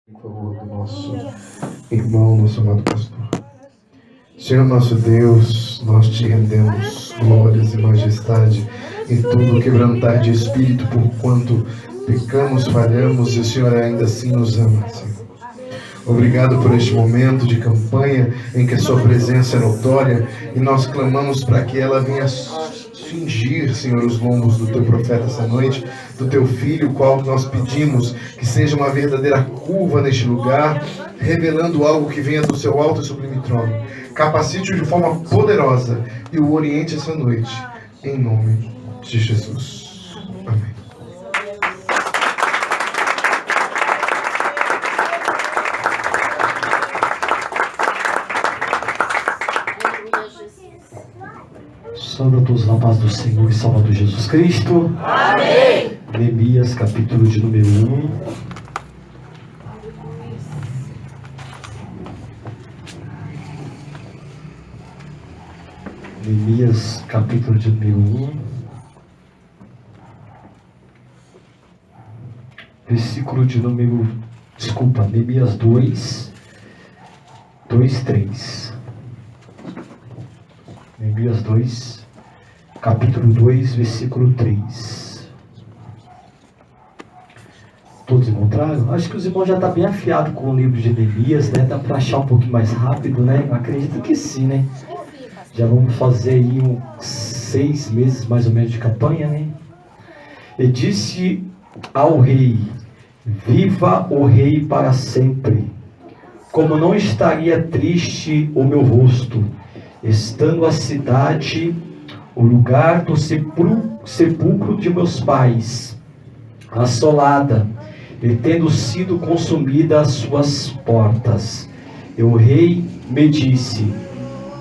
Em favor do nosso irmão, nosso amado pastor. Senhor nosso Deus, nós te rendemos glórias e majestade em tudo quebrantar de espírito, por quanto pecamos, falhamos e o Senhor ainda assim nos ama, Senhor. Obrigado por este momento de campanha em que a sua presença é notória e nós clamamos para que ela venha fingir, Senhor, os lombos do teu profeta essa noite, do teu filho, o qual nós pedimos que seja uma verdadeira curva neste lugar, revelando algo que venha do seu alto e sublime trono. Capacite-o de forma poderosa e o oriente essa noite, em nome de Jesus. Amém. Saúde a todos na paz do Senhor e Salvador Jesus Cristo. Amém. Neemias, capítulo de número 1. Neemias, capítulo de número 1. Versículo de número... Neemias 2, 3. Neemias 2, capítulo 2, versículo 3. Todos encontraram? Acho que os irmãos já estão bem afiados com o livro de Neemias, né? Dá para achar um pouquinho mais rápido, né? Acredito que sim, né? Já vamos fazer aí uns 6 meses mais ou menos de campanha, né? E disse ao rei: viva o rei para sempre. Como não estaria triste o meu rosto, estando a cidade, o lugar do sepulcro de meus pais, assolada, e tendo sido consumida as suas portas. E o rei me disse: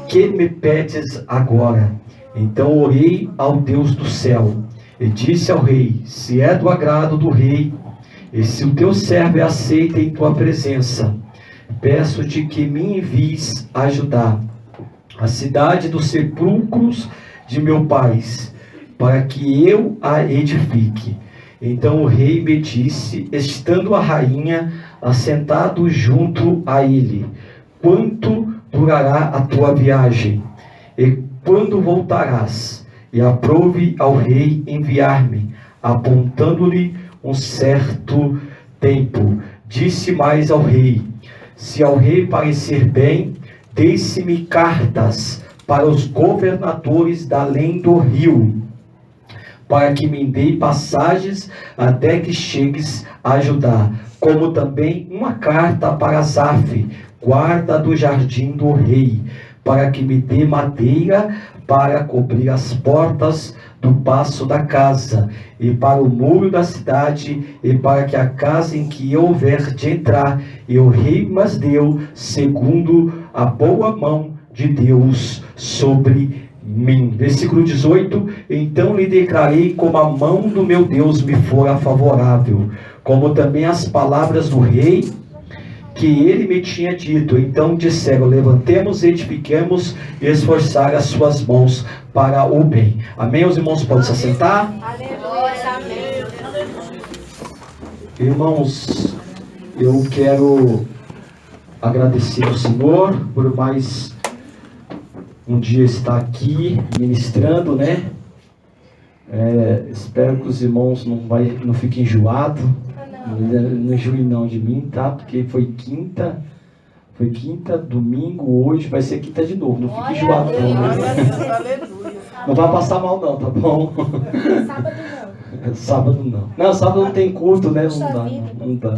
que me pedes agora? Então orei ao Deus do céu, e disse ao rei: se é do agrado do rei, e se o teu servo é aceito em tua presença, peço-te que me envies ajudar a cidade dos sepulcros de meu pai, para que eu a edifique. Então o rei me disse, estando a rainha assentado junto a ele: quanto durará a tua viagem? E quando voltarás? E aprove ao rei enviar-me, apontando-lhe um certo tempo. Disse mais ao rei: se ao rei parecer bem, deixe-me cartas para os governadores da além do rio, para que me dê passagens até que chegues a Judá, como também uma carta para Asaf, guarda do jardim do rei, para que me dê madeira para cobrir as portas do paço da casa, e para o muro da cidade, e para que a casa em que eu houver de entrar, e o rei mas deu, segundo a boa mão de Deus sobre mim. Versículo 18: então lhe declarei como a mão do meu Deus me fora favorável, como também as palavras do rei que ele me tinha dito. Então disseram: levantemos, edifiquemos e esforçar as suas mãos para o bem. Amém? Os irmãos podem se assentar? Aleluia. Irmãos, eu quero agradecer ao Senhor por mais um dia estar aqui ministrando, né? Espero que os irmãos não fiquem enjoados. Não enjoe não de mim, tá? Porque foi quinta, domingo, hoje vai ser quinta de novo. Não fique enjoado não, né? Não vai passar mal não, tá bom? Sábado não. Não, sábado não tem culto, né? Não dá.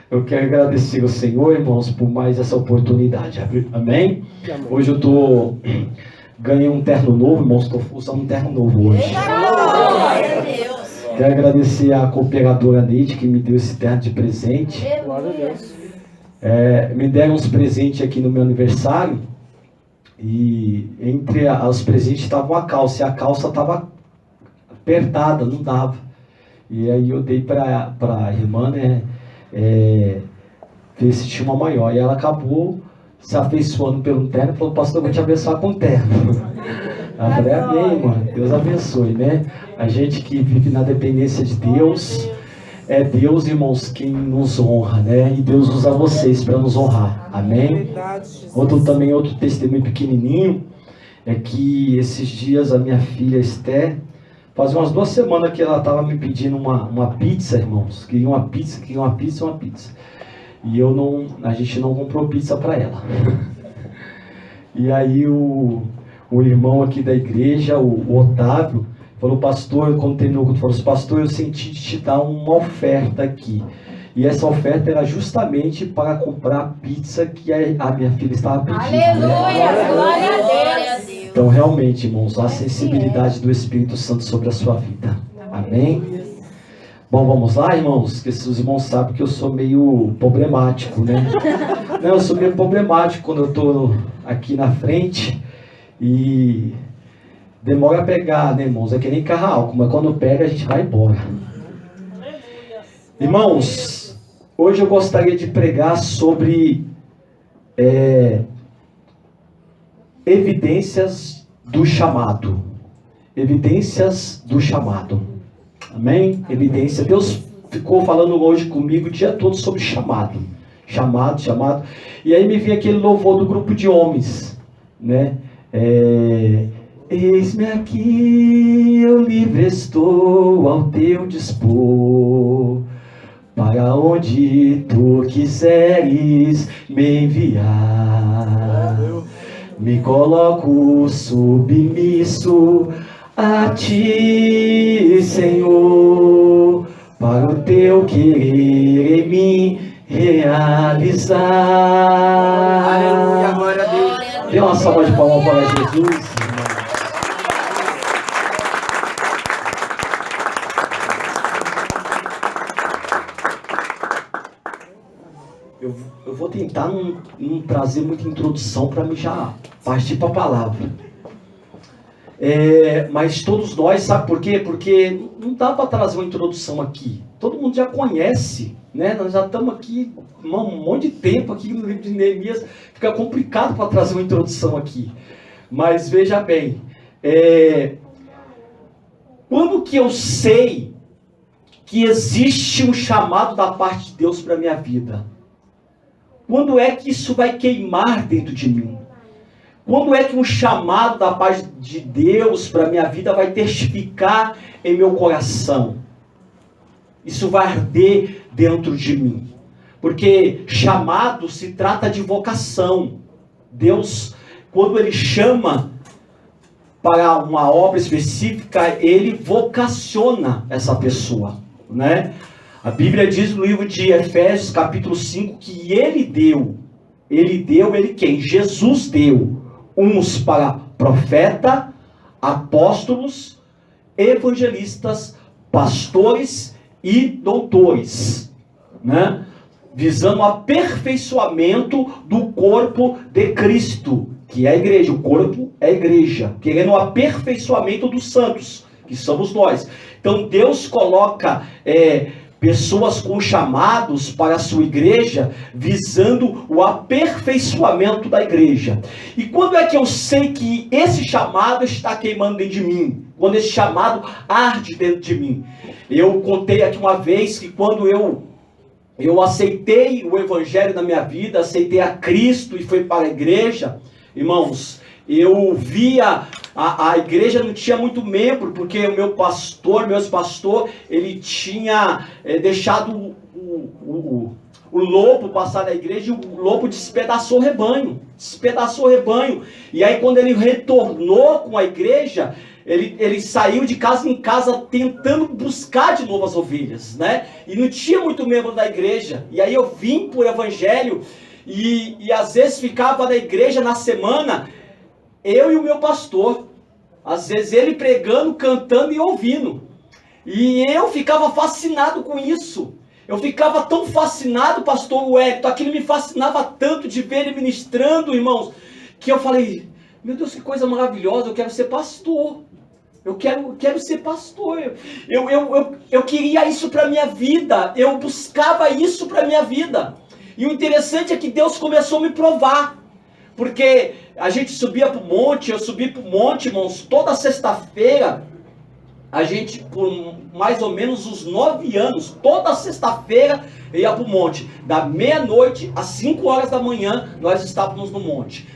Eu quero agradecer ao Senhor, irmãos, por mais essa oportunidade. Amém? Hoje eu ganhei um terno novo, irmãos. Estou usando um terno novo hoje. Quero agradecer à cooperadora Neide, que me deu esse terno de presente. Glória a Deus. Me deram uns presentes aqui no meu aniversário. E entre os presentes estava uma calça. E a calça estava apertada, não dava. E aí eu dei para a irmã, né? Ver se tinha uma maior. E ela acabou se afeiçoando pelo terno e falou: pastor, eu vou te abençoar com o terno. Eu falei: amém, mano. Deus abençoe, né? A gente que vive na dependência de Deus, É Deus, irmãos, quem nos honra, né? E Deus usa vocês para nos honrar. Amém? Outro testemunho pequenininho é que esses dias a minha filha Esther, faz umas 2 semanas que ela estava me pedindo uma pizza, irmãos. Queria uma pizza. E a gente não comprou pizza para ela. E aí o irmão aqui da igreja, o Otávio, falou: pastor, quando terminou, falou: pastor, eu senti de te dar uma oferta aqui. E essa oferta era justamente para comprar a pizza que a minha filha estava pedindo. Aleluia! Né? Glória a Deus! Então, realmente, irmãos, a sensibilidade do Espírito Santo sobre a sua vida. Amém? Bom, vamos lá, irmãos? Que os irmãos sabem que eu sou meio problemático, né? Não, eu sou meio problemático quando eu estou aqui na frente e demora a pegar, né, irmãos? É que nem carro, mas quando pega a gente vai embora. Irmãos, hoje eu gostaria de pregar sobre evidências do chamado. Evidências do chamado. Amém? Evidência. Deus ficou falando hoje comigo o dia todo sobre chamado. Chamado. E aí me veio aquele louvor do grupo de homens, né? Eis-me aqui, eu livre estou ao teu dispor, para onde tu quiseres me enviar. Me coloco submisso a ti, Senhor, para o teu querer em mim realizar. Aleluia, glória a Deus. Dê uma salva de palmas para Jesus. Eu vou tentar não trazer muita introdução para me já partir para a palavra. Mas todos nós, sabe por quê? Porque não dá para trazer uma introdução aqui. Todo mundo já conhece, né? Nós já estamos aqui um monte de tempo aqui no livro de Neemias. Fica complicado para trazer uma introdução aqui. Mas veja bem, quando que eu sei que existe um chamado da parte de Deus para a minha vida? Quando é que isso vai queimar dentro de mim? Quando é que um chamado da parte de Deus para a minha vida vai testificar em meu coração? Isso vai arder dentro de mim. Porque chamado se trata de vocação. Deus, quando Ele chama para uma obra específica, Ele vocaciona essa pessoa, né? A Bíblia diz no livro de Efésios, capítulo 5, que Ele quem? Jesus deu uns para profeta, apóstolos, evangelistas, pastores e doutores, né? Visando o aperfeiçoamento do corpo de Cristo, que é a igreja. O corpo é a igreja, querendo o aperfeiçoamento dos santos, que somos nós. Então Deus coloca pessoas com chamados para a sua igreja, visando o aperfeiçoamento da igreja. E quando é que eu sei que esse chamado está queimando dentro de mim? Quando esse chamado arde dentro de mim. Eu contei aqui uma vez que quando eu aceitei o evangelho na minha vida, aceitei a Cristo e fui para a igreja, irmãos, eu via a igreja não tinha muito membro, porque o meu pastor, ele tinha deixado o lobo passar na igreja, e o lobo despedaçou o rebanho. E aí quando ele retornou com a igreja, ele saiu de casa em casa tentando buscar de novo as ovelhas, né? E não tinha muito membro da igreja. E aí eu vim por evangelho e às vezes ficava na igreja na semana, eu e o meu pastor, às vezes ele pregando, cantando e ouvindo. E eu ficava fascinado com isso. Eu ficava tão fascinado, pastor Wellington, aquilo me fascinava tanto de ver ele ministrando, irmãos, que eu falei, meu Deus, que coisa maravilhosa, eu quero ser pastor. Eu quero ser pastor. Eu queria isso para a minha vida. Eu buscava isso para a minha vida. E o interessante é que Deus começou a me provar. Porque a gente subia para o monte, eu subi para o monte, irmãos, toda sexta-feira. a gente, por mais ou menos uns 9 anos, toda sexta-feira ia para o monte. Da meia-noite às 5 horas da manhã, nós estávamos no monte.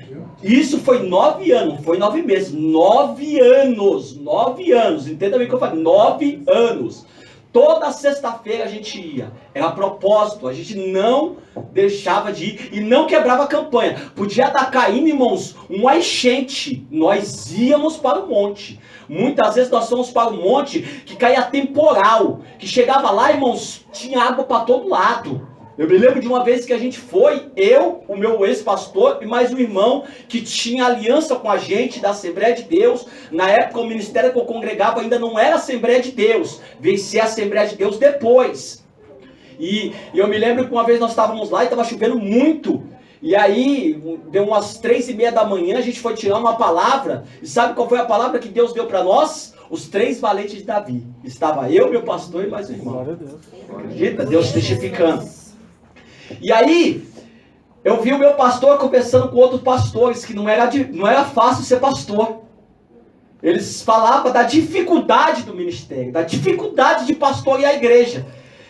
Isso foi 9 anos, foi 9 meses. 9 anos, 9 anos. Entenda bem o que eu falei, 9 anos. Toda sexta-feira a gente ia. Era propósito, a gente não deixava de ir e não quebrava a campanha. Podia estar caindo, irmãos, uma enchente. Nós íamos para o monte. Muitas vezes nós fomos para o monte que caía temporal. Que chegava lá, irmãos, tinha água para todo lado. Eu me lembro de uma vez que a gente foi, eu, o meu ex-pastor e mais um irmão que tinha aliança com a gente da Assembleia de Deus. Na época o ministério que eu congregava ainda não era Assembleia de Deus, veio ser a Assembleia de Deus depois. E eu me lembro que uma vez nós estávamos lá e estava chovendo muito. E aí, deu umas 3:30 da manhã, a gente foi tirar uma palavra. E sabe qual foi a palavra que Deus deu para nós? Os 3 valentes de Davi. Estava eu, meu pastor e mais um irmão. Acredita? Deus testificando. E aí, eu vi o meu pastor conversando com outros pastores, que não era fácil ser pastor. Eles falavam da dificuldade do ministério, da dificuldade de pastorear a igreja.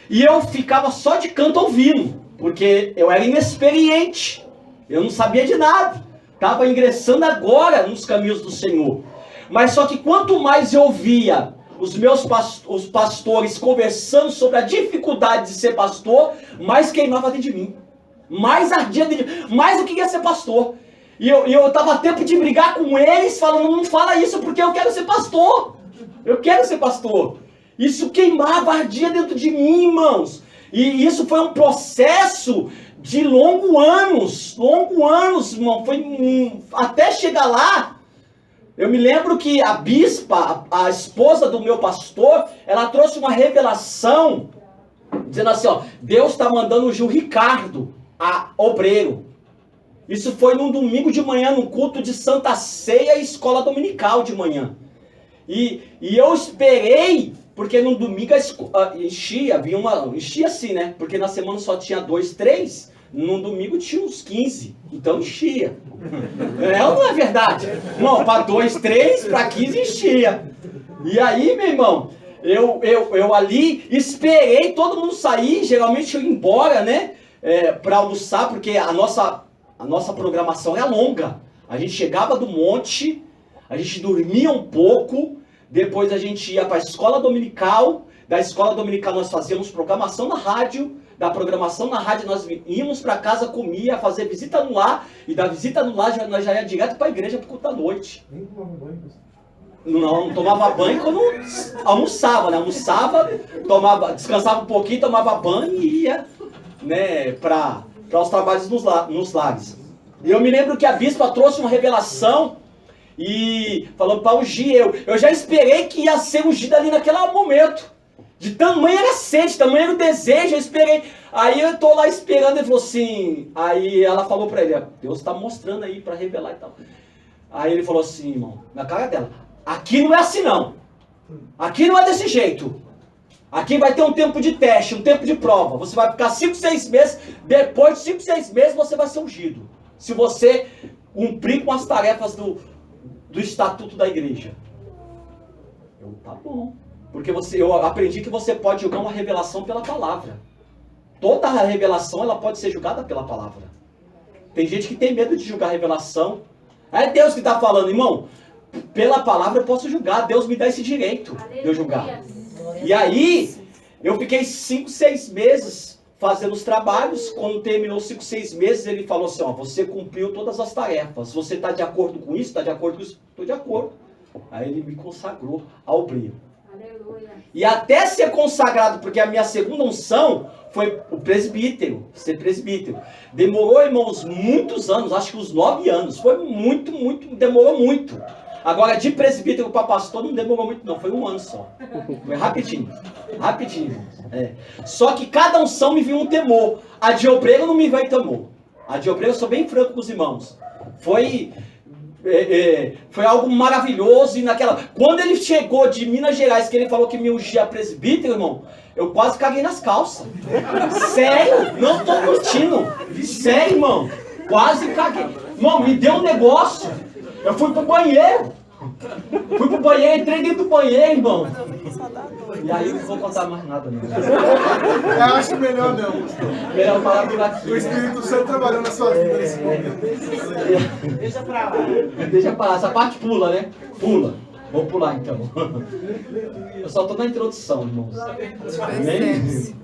E eu ficava só de canto ouvindo, porque eu era inexperiente, eu não sabia de nada. Estava ingressando agora nos caminhos do Senhor. Mas só que quanto mais eu ouvia os pastores conversando sobre a dificuldade de ser pastor, mais queimava dentro de mim. Mais ardia dentro de mim. Mais eu queria ser pastor. E eu estava a tempo de brigar com eles, falando, não fala isso porque eu quero ser pastor. Eu quero ser pastor. Isso queimava, ardia dentro de mim, irmãos. E isso foi um processo de longos anos, irmão. Foi até chegar lá. Eu me lembro que a bispa, a esposa do meu pastor, ela trouxe uma revelação, dizendo assim, ó, Deus está mandando o Gil Ricardo a obreiro. Isso foi num domingo de manhã, no culto de Santa Ceia e escola dominical de manhã. E eu esperei, porque no domingo enchia assim, né? Porque na semana só tinha 2, 3, no domingo tinha uns 15, então enchia. É ou não é verdade? Não, para 2, 3, para 15 enchia. E aí, meu irmão, eu ali esperei todo mundo sair, geralmente eu ia embora, né? Para almoçar, porque a nossa programação é longa. A gente chegava do monte, a gente dormia um pouco, depois a gente ia para a escola dominical, da escola dominical nós fazíamos programação na rádio, da programação na rádio nós íamos para casa, comia, fazer visita no lar, e da visita no lar nós já ia direto para a igreja para o culto da noite. Nem tomava banho? Não tomava banho quando almoçava, né? Almoçava, descansava um pouquinho, tomava banho e ia, né, para os trabalhos nos lares. E eu me lembro que a bispa trouxe uma revelação e falou para ungir eu já esperei que ia ser ungido ali naquele momento. De tamanho era sede, tamanho era o desejo, eu esperei. Aí eu tô lá esperando, ele falou assim, aí ela falou para ele, Deus está mostrando aí para revelar e tal. Aí ele falou assim, irmão, na cara dela, aqui não é assim não. Aqui não é desse jeito. Aqui vai ter um tempo de teste, um tempo de prova. Você vai ficar 5, 6 meses, depois de 5, 6 meses você vai ser ungido. Se você cumprir com as tarefas do estatuto da igreja. Tá bom. Porque eu aprendi que você pode julgar uma revelação pela palavra. Toda a revelação ela pode ser julgada pela palavra. Tem gente que tem medo de julgar a revelação. É Deus que está falando, irmão. Pela palavra eu posso julgar. Deus me dá esse direito de eu julgar. E aí, eu fiquei 5, 6 meses fazendo os trabalhos. Quando terminou 5, 6 meses, ele falou assim, ó, você cumpriu todas as tarefas. Você está de acordo com isso? Está de acordo com isso? Estou de acordo. Aí ele me consagrou ao brilho. E até ser consagrado, porque a minha segunda unção foi o presbítero, ser presbítero. Demorou, irmãos, muitos anos, acho que uns 9 anos. Foi demorou muito. Agora, de presbítero para pastor não demorou muito não, foi 1 ano só. Foi rapidinho. Só que cada unção me viu um temor. A de obreiro não me veio temor. A de obreiro eu sou bem franco com os irmãos. Foi algo maravilhoso. E quando ele chegou de Minas Gerais, que ele falou que me ungia presbítero, irmão, eu quase caguei nas calças. Sério, não tô curtindo. Sério, irmão, quase caguei. Irmão, me deu um negócio. Eu fui pro banheiro. Fui pro banheiro, entrei dentro do banheiro, irmão. E aí eu não vou contar mais nada, não. Eu acho melhor não, pastor. Melhor parar por aqui. O Espírito Santo trabalhando na sua vida nesse momento. Deixa pra lá. Deixa pra lá, essa parte pula, né? Pula. Vou pular então. Eu só tô na introdução, irmãos. Amém?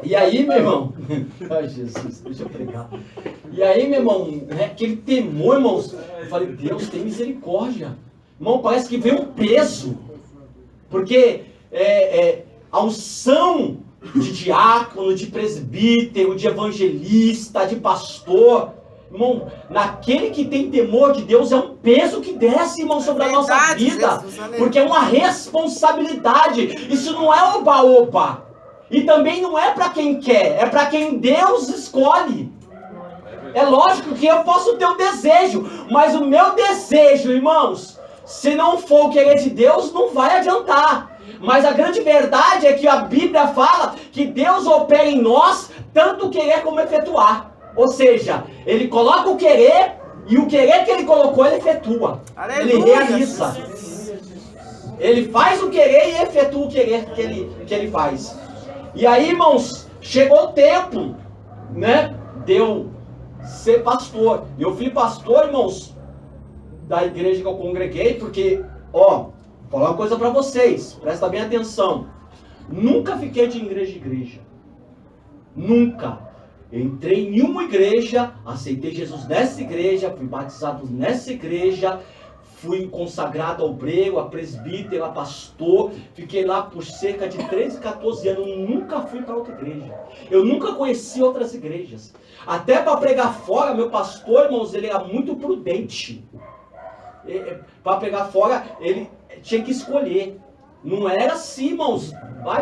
E aí, meu irmão? Ai, Jesus, deixa eu pregar. E aí, meu irmão, aquele temor, irmãos. Eu falei, Deus, tem misericórdia. Irmão, parece que veio um peso. Porque a unção de diácono, de presbítero, de evangelista, de pastor, irmão, naquele que tem temor de Deus é um peso que desce, irmão, sobre a nossa vida. Porque é uma responsabilidade. Isso não é oba-oba. E também não é para quem quer, é para quem Deus escolhe. É lógico que eu posso ter um desejo, mas o meu desejo, irmãos, se não for o querer de Deus, não vai adiantar. Mas a grande verdade é que a Bíblia fala que Deus opera em nós tanto querer como efetuar. Ou seja, Ele coloca o querer e o querer que Ele colocou, Ele efetua. Ele realiza. Ele faz o querer e efetua o querer que ele faz. E aí, irmãos, chegou o tempo, né, de eu ser pastor. Eu fui pastor, irmãos, da igreja que eu congreguei, porque, vou falar uma coisa para vocês, presta bem atenção. Nunca fiquei de igreja em igreja. Nunca. Eu entrei em uma igreja, aceitei Jesus nessa igreja, fui batizado nessa igreja, fui consagrado a obreiro, a presbítero, a pastor, fiquei lá por cerca de 13, 14 anos, nunca fui para outra igreja. Eu nunca conheci outras igrejas. Até para pregar fora, meu pastor, irmãos, ele era muito prudente. Para pregar fora, ele tinha que escolher. Não era assim, irmãos,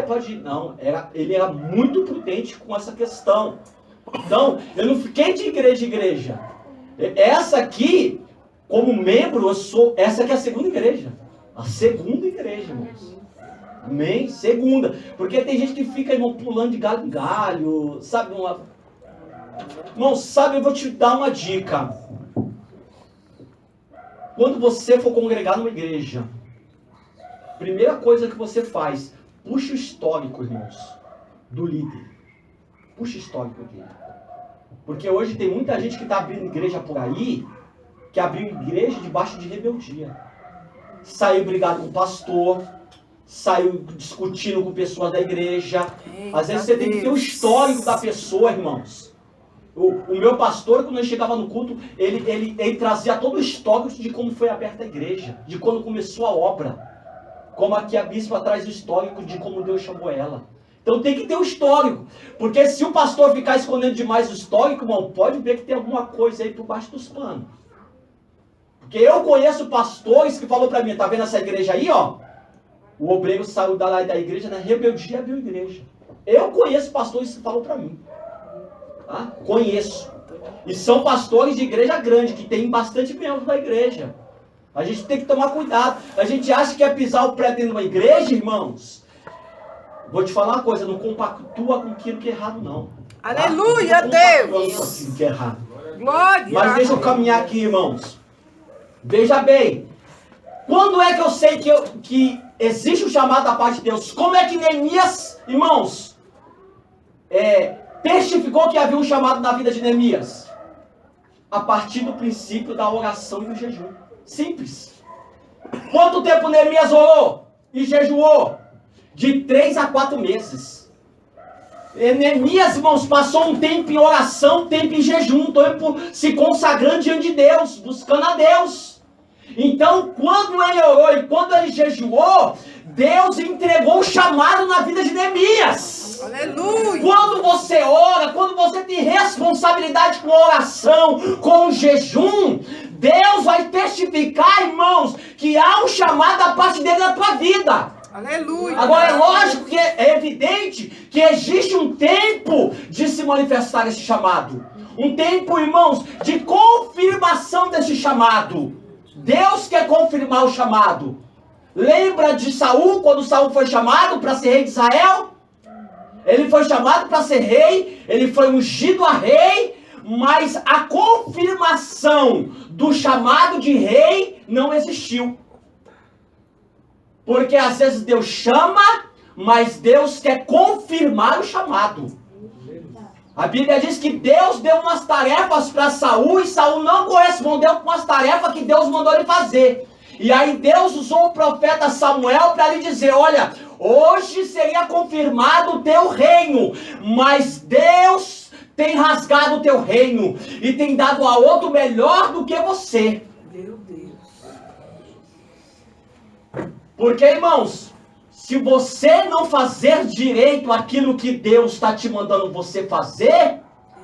pode ir. Não, ele era muito prudente com essa questão. Então, eu não fiquei de igreja em igreja. Essa aqui, como membro, essa aqui é a segunda igreja. A segunda igreja, irmãos. Amém? Segunda. Porque tem gente que fica, irmão, pulando de galho em galho. Sabe? Irmão, sabe, eu vou te dar uma dica. Quando você for congregar numa igreja, primeira coisa que você faz, puxa o histórico, irmãos, do líder. Puxa o histórico dele. Porque hoje tem muita gente que está abrindo igreja por aí, que abriu igreja debaixo de rebeldia. Saiu brigado com o pastor, saiu discutindo com pessoas da igreja. Às vezes você tem que ter o histórico da pessoa, irmãos. O meu pastor, quando ele chegava no culto, ele trazia todo o histórico de como foi aberta a igreja, de quando começou a obra. Como aqui a bispa traz o histórico de como Deus chamou ela. Então tem que ter o histórico. Porque se o pastor ficar escondendo demais o histórico, irmão, pode ver que tem alguma coisa aí por baixo dos panos. Porque eu conheço pastores que falou para mim, tá vendo essa igreja aí, ó? O obreiro saiu da igreja na rebeldia e abriu a igreja. Eu conheço pastores que falam para mim. Tá? Conheço. E são pastores de igreja grande, que tem bastante membros da igreja. A gente tem que tomar cuidado. A gente acha que é pisar o pé dentro de uma igreja, irmãos. Vou te falar uma coisa, não compactua com aquilo que é errado, não. Aleluia, não Deus! com aquilo que é errado. Glória! Mas deixa eu caminhar aqui, irmãos. Veja bem. Quando é que eu sei que existe o chamado da parte de Deus? Como é que Neemias, irmãos, testificou que havia um chamado na vida de Neemias? A partir do princípio da oração e do jejum. Simples. Quanto tempo Neemias orou e jejuou? De 3 a 4 meses. Neemias, irmãos, passou um tempo em oração, um tempo em jejum, um tempo se consagrando diante de Deus, buscando a Deus. Então, quando ele orou e quando ele jejuou, Deus entregou o chamado na vida de Neemias. Aleluia! Quando você ora, quando você tem responsabilidade com a oração, com o jejum, Deus vai testificar, irmãos, que há um chamado da parte dele na tua vida. Aleluia! Agora é lógico que é evidente que existe um tempo de se manifestar esse chamado. Um tempo, irmãos, de confirmação desse chamado. Deus quer confirmar o chamado. Lembra de Saul, quando Saul foi chamado para ser rei de Israel? Ele foi chamado para ser rei, ele foi ungido a rei, mas a confirmação do chamado de rei não existiu. Porque às vezes Deus chama, mas Deus quer confirmar o chamado. A Bíblia diz que Deus deu umas tarefas para Saul e Saul não correspondeu com as tarefas que Deus mandou ele fazer. E aí Deus usou o profeta Samuel para lhe dizer, olha, hoje seria confirmado o teu reino, mas Deus tem rasgado o teu reino e tem dado a outro melhor do que você. Meu Deus. Porque, irmãos, se você não fazer direito aquilo que Deus está te mandando você fazer,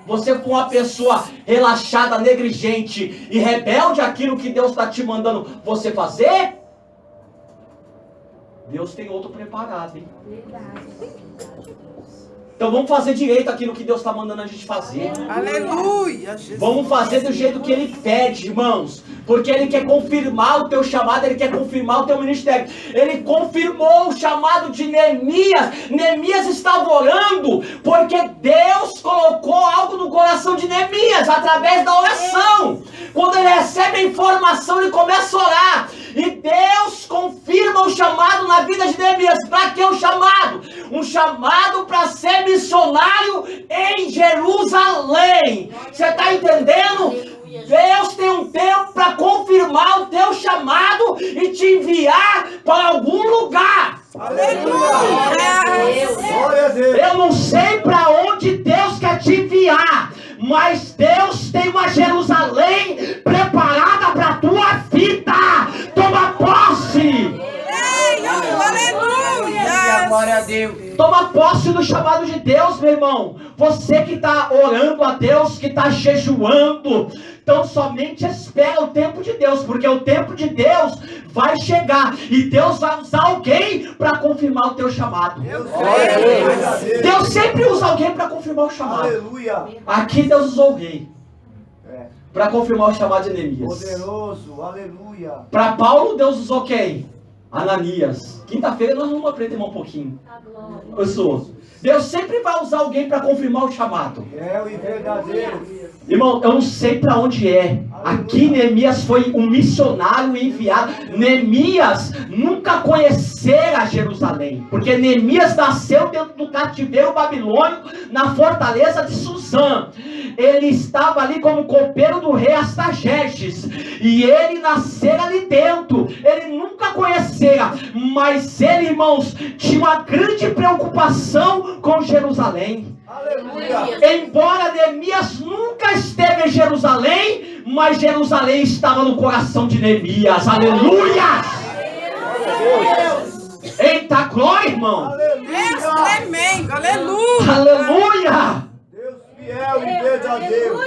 você for uma pessoa relaxada, negligente e rebelde àquilo que Deus está te mandando você fazer, Deus tem outro preparado, hein? Então vamos fazer direito aquilo que Deus está mandando a gente fazer. Aleluia. Jesus. Vamos fazer do jeito que Ele pede, irmãos. Porque Ele quer confirmar o teu chamado, Ele quer confirmar o teu ministério. Ele confirmou o chamado de Neemias. Neemias estava orando porque Deus colocou algo no coração de Neemias através da oração. Quando ele recebe a informação, ele começa a orar. E Deus confirma o chamado na vida de Neemias. Para que o chamado? Um chamado para ser missionário em Jerusalém. Você está entendendo? Deus tem um tempo para confirmar o teu chamado e te enviar para algum lugar. Glória a Deus. Eu não sei para onde Deus quer te enviar, mas Deus tem uma Jerusalém preparada para a tua vida. Toma posse. Ei, aleluia. Glória a Deus. Toma posse do chamado de Deus, meu irmão. Você que está orando a Deus, que está jejuando, então somente espera o tempo de Deus, porque o tempo de Deus vai chegar e Deus vai usar alguém para confirmar o teu chamado. Deus sempre usa alguém para confirmar o chamado. Aleluia. Aqui Deus usou o rei para confirmar o chamado de Neemias. Poderoso, aleluia. Para Paulo, Deus usou quem? Ananias. Quinta-feira nós vamos aprender um pouquinho. Deus sempre vai usar alguém para confirmar o chamado. Fiel e verdadeiro. Irmão, eu não sei para onde é. Aqui Neemias foi um missionário enviado. Neemias nunca conhecera Jerusalém, porque Neemias nasceu dentro do cativeiro babilônico na fortaleza de Suzã. Ele estava ali como copeiro do rei Astaxerxes, e ele nascera ali dentro. Ele nunca conhecera, mas ele, irmãos, tinha uma grande preocupação com Jerusalém. Aleluia. Embora Neemias nunca esteve em Jerusalém, mas Jerusalém estava no coração de Neemias. Aleluia! Eita glória, irmão! Deus tremendo. Aleluia. Aleluia! Deus fiel e verdadeiro.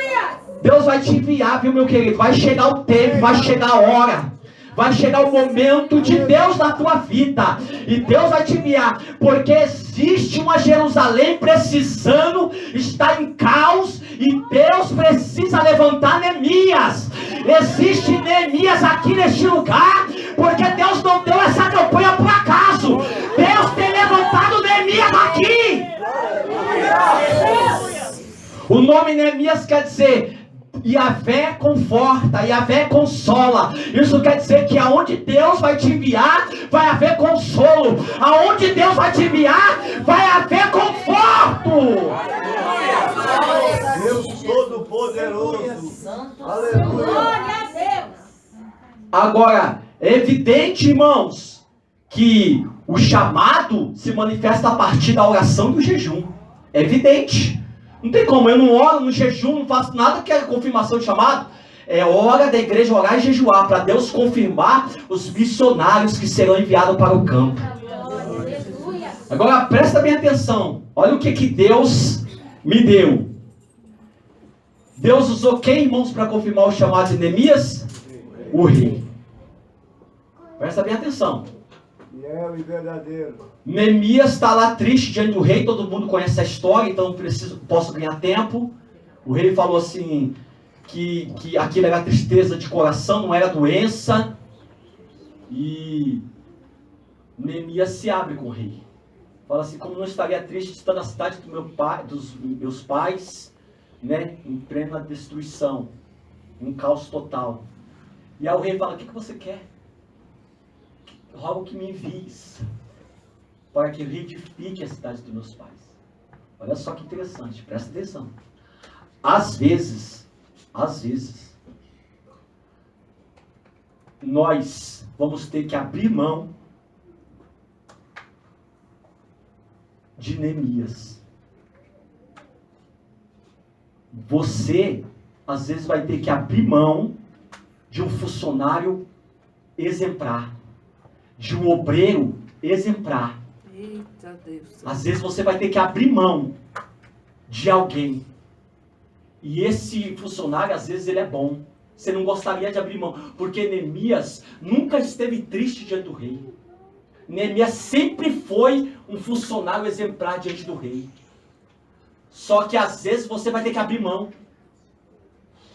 Deus vai te enviar, viu, meu querido? Vai chegar o tempo, vai chegar a hora. Vai chegar o momento de Deus na tua vida. E Deus vai te enviar. Porque existe uma Jerusalém precisando, está em caos. E Deus precisa levantar Neemias. Existe Neemias aqui neste lugar. Porque Deus não deu essa campanha por acaso. Deus tem levantado Neemias aqui. O nome Neemias quer dizer Yahvé conforta, Yahvé consola. Isso quer dizer que aonde Deus vai te enviar, vai haver consolo. Aonde Deus vai te enviar, vai haver conforto. Deus Todo-Poderoso. Aleluia. Agora, é evidente, irmãos, que o chamado se manifesta a partir da oração e do jejum. É evidente. Não tem como, eu não oro, no jejum, não faço nada que é confirmação de chamado. É hora da igreja orar e jejuar, para Deus confirmar os missionários que serão enviados para o campo. Agora presta bem atenção, olha o que Deus me deu. Deus usou quem, irmãos, para confirmar o chamado de Neemias? O rei. Presta bem atenção. Fiel e verdadeiro. Neemias está lá triste diante do rei, todo mundo conhece a história, então posso ganhar tempo. O rei falou assim, que aquilo era tristeza de coração, não era doença. E Neemias se abre com o rei. Fala assim, como não estaria triste estando na cidade dos meus pais, né, em plena destruição, um caos total. E aí o rei fala, o que você quer? rogo que me envies para que eu reedifique a cidade dos meus pais. Olha só que interessante, presta atenção. Às vezes, nós vamos ter que abrir mão de Neemias. Você, às vezes, vai ter que abrir mão de um funcionário exemplar, de um obreiro exemplar. Eita Deus. Às vezes você vai ter que abrir mão de alguém. E esse funcionário, às vezes, ele é bom. Você não gostaria de abrir mão. Porque Neemias nunca esteve triste diante do rei. Neemias sempre foi um funcionário exemplar diante do rei. Só que às vezes você vai ter que abrir mão.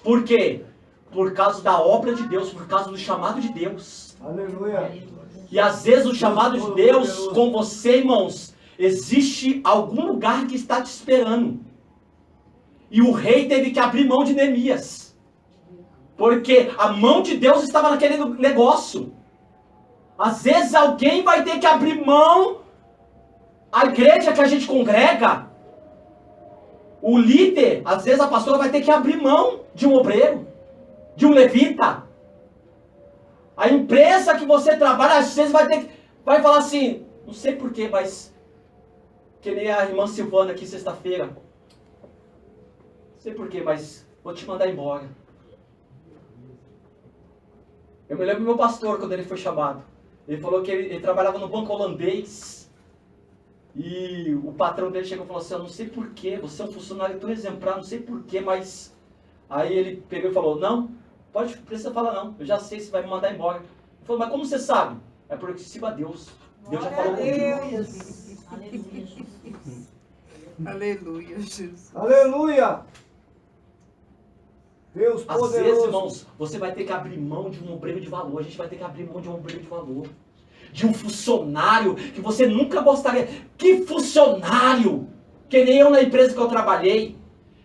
Por quê? Por causa da obra de Deus, por causa do chamado de Deus. Aleluia. E às vezes o chamado de Deus com você, irmãos, existe algum lugar que está te esperando. E o rei teve que abrir mão de Neemias. Porque a mão de Deus estava naquele negócio. Às vezes alguém vai ter que abrir mão. A igreja que a gente congrega, o líder, às vezes a pastora vai ter que abrir mão de um obreiro, de um levita. A empresa que você trabalha, às vezes vai falar assim, não sei porquê, mas que nem a irmã Silvana aqui sexta-feira. Não sei porquê, mas vou te mandar embora. Eu me lembro do meu pastor quando ele foi chamado. Ele falou que ele trabalhava no banco holandês. E o patrão dele chegou e falou assim, eu não sei porquê, você é um funcionário tão exemplar, não sei porquê, mas... Aí ele pegou e falou, não, precisa falar não, eu já sei se vai me mandar embora. Ele falou, mas como você sabe? É porque sigo a Deus. Deus já falou comigo. Aleluia, Jesus. Aleluia. Deus Às poderoso. vezes, irmãos, você vai ter que abrir mão de um obreiro de valor. A gente vai ter que abrir mão de um obreiro de valor. De um funcionário que você nunca gostaria. Que funcionário? Que nem eu na empresa que eu trabalhei.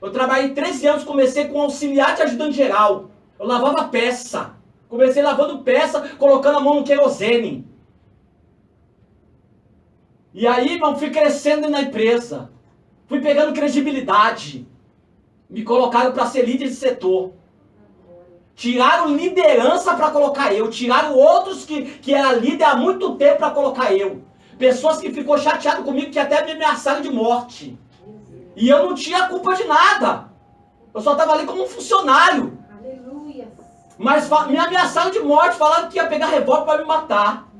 Eu trabalhei 13 anos, comecei com auxiliar de ajudante geral. Eu lavava peça. Comecei lavando peça, colocando a mão no querosene. E aí, irmão, fui crescendo na empresa. Fui pegando credibilidade. Me colocaram para ser líder de setor. Tiraram liderança para colocar eu. Tiraram outros que eram líder há muito tempo para colocar eu. Pessoas que ficou chateadas comigo, que até me ameaçaram de morte. E eu não tinha culpa de nada. Eu só estava ali como um funcionário. Aleluia. Mas me ameaçaram de morte, falaram que ia pegar revólver para me matar.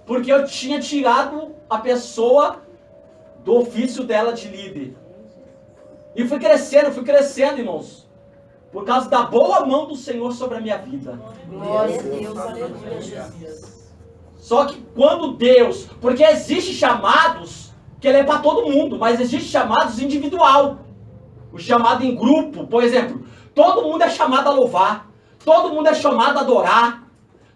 Porque eu tinha tirado a pessoa do ofício dela de líder. E fui crescendo, irmãos. Por causa da boa mão do Senhor sobre a minha vida. Glória a Deus. Aleluia, Jesus. Só que quando Deus... Porque existe chamados que ele é para todo mundo, mas existe chamados individual. O chamado em grupo, por exemplo. Todo mundo é chamado a louvar. Todo mundo é chamado a adorar.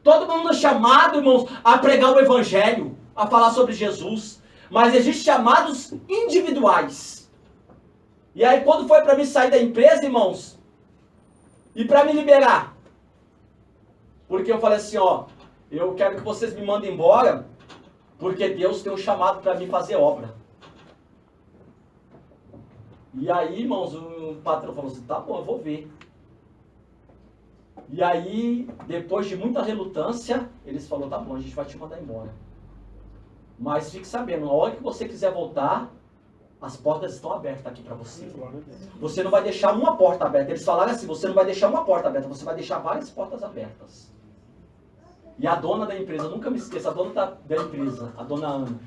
Todo mundo é chamado, irmãos, a pregar o evangelho. A falar sobre Jesus. Mas existem chamados individuais. E aí quando foi para mim sair da empresa, irmãos, e para me liberar, porque eu falei assim, ó, eu quero que vocês me mandem embora, porque Deus tem um chamado para mim fazer obra. E aí, irmãos, o patrão falou assim, tá bom, eu vou ver. E aí, depois de muita relutância, eles falaram, tá bom, a gente vai te mandar embora. Mas fique sabendo, na hora que você quiser voltar, as portas estão abertas aqui para você. Você não vai deixar uma porta aberta. Eles falaram assim, você não vai deixar uma porta aberta, você vai deixar várias portas abertas. E a dona da empresa, eu nunca me esqueço, a dona da empresa, a dona Ana.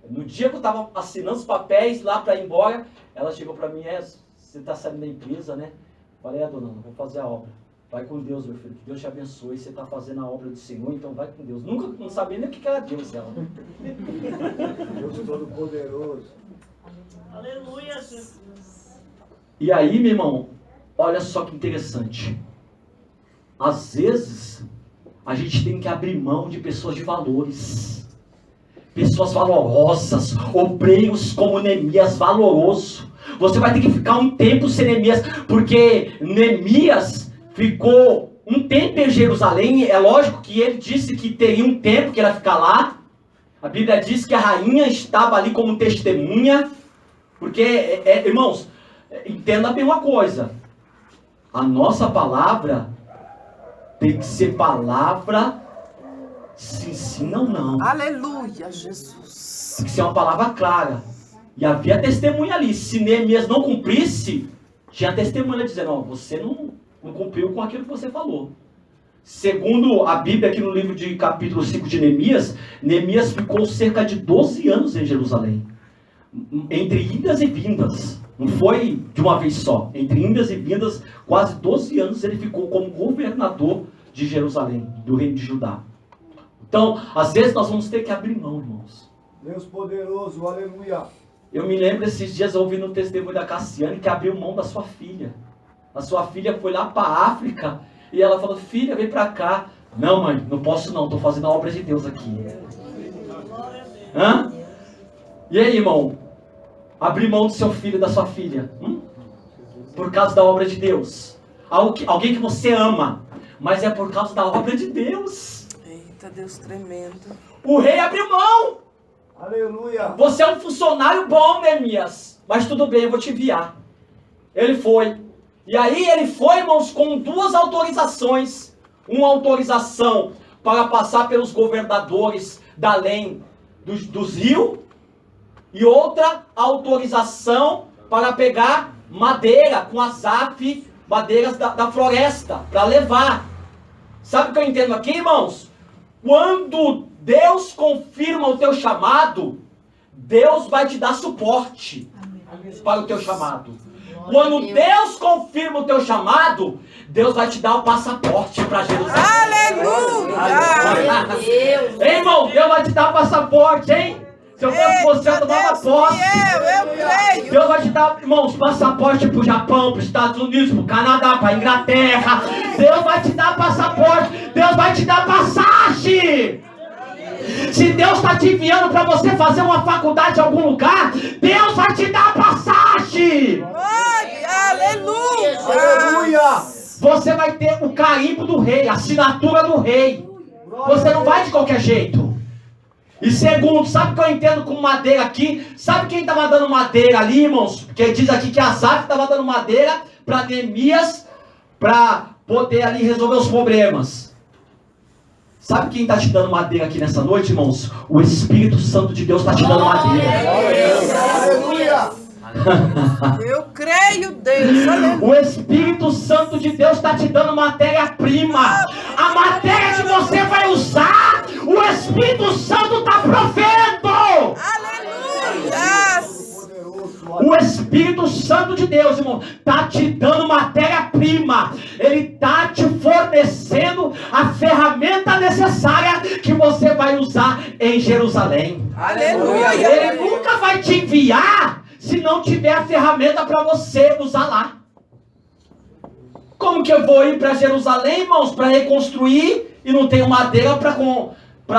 No dia que eu estava assinando os papéis lá para ir embora, ela chegou para mim, você está saindo da empresa, né? Falei, dona Ana, vou fazer a obra. Vai com Deus, meu filho, que Deus te abençoe, você está fazendo a obra do Senhor, então vai com Deus. Nunca, não sabia nem o que era Deus, ela. Deus Todo-Poderoso. Aleluia, Jesus. E aí, meu irmão, olha só que interessante. Às vezes, a gente tem que abrir mão de pessoas de valores. Pessoas valorosas, obreiros como Neemias, valoroso. Você vai ter que ficar um tempo sem Neemias, porque Neemias ficou um tempo em Jerusalém. É lógico que ele disse que teria um tempo que ele ia ficar lá. A Bíblia diz que a rainha estava ali como testemunha. Porque, irmãos, entenda bem uma coisa. A nossa palavra tem que ser palavra sim, sim, não, não. Aleluia, Jesus. Tem que ser uma palavra clara. E havia testemunha ali. Se Neemias não cumprisse, tinha testemunha dizendo, ó, você não cumpriu com aquilo que você falou. Segundo a Bíblia, aqui no livro de capítulo 5 de Neemias, Neemias ficou cerca de 12 anos em Jerusalém. Entre idas e vindas. Não foi de uma vez só. Entre indas e vindas, quase 12 anos ele ficou como governador de Jerusalém, do reino de Judá. Então, às vezes nós vamos ter que abrir mão, irmãos. Deus poderoso, aleluia. Eu me lembro esses dias ouvindo o testemunho da Cassiane que abriu mão da sua filha. A sua filha foi lá para a África e ela falou, filha, vem para cá. Não, mãe, não posso não, estou fazendo a obra de Deus aqui. Hã? E aí, irmão? Abrir mão do seu filho e da sua filha? Por causa da obra de Deus. Alguém que você ama, mas é por causa da obra de Deus. Eita, Deus tremendo. O rei abriu mão. Aleluia. Você é um funcionário bom, Neemias, mas tudo bem, eu vou te enviar. Ele foi. E aí ele foi, irmãos, com 2 autorizações. Uma autorização para passar pelos governadores da além dos rios. E outra autorização para pegar madeira com Asaf, madeiras da floresta, para levar. Sabe o que eu entendo aqui, irmãos? Quando Deus confirma o teu chamado, Deus vai te dar suporte para o teu chamado. Quando Deus confirma o teu chamado, Deus vai te dar o passaporte para Jerusalém. Aleluia! Ei, irmão, Deus vai te dar o passaporte, hein? Se eu fosse você, eu tomava posse. Eu creio. Deus vai te dar, irmãos, passaporte para o Japão, para os Estados Unidos, para o Canadá, para a Inglaterra. Deus vai te dar passaporte. Deus vai te dar passagem. Se Deus está te enviando para você fazer uma faculdade em algum lugar, Deus vai te dar passagem. Aleluia! Aleluia. Você vai ter o carimbo do rei, a assinatura do rei. Você não vai de qualquer jeito. E segundo, sabe o que eu entendo com madeira aqui? Sabe quem estava dando madeira ali, irmãos? Porque diz aqui que Asaf estava dando madeira para Neemias, para poder ali resolver os problemas. Sabe quem está te dando madeira aqui nessa noite, irmãos? O Espírito Santo de Deus está te dando madeira. Aleluia. Eu creio, Deus. Aleluia. O Espírito Santo de Deus está te dando matéria-prima. A matéria que você vai usar, o Espírito Santo está provendo. Aleluia. O Espírito Santo de Deus, irmão, está te dando matéria-prima. Ele está te fornecendo a ferramenta necessária que você vai usar em Jerusalém. Aleluia. Ele nunca vai te enviar se não tiver a ferramenta para você usar lá. Como que eu vou ir para Jerusalém, irmãos, para reconstruir e não tenho madeira para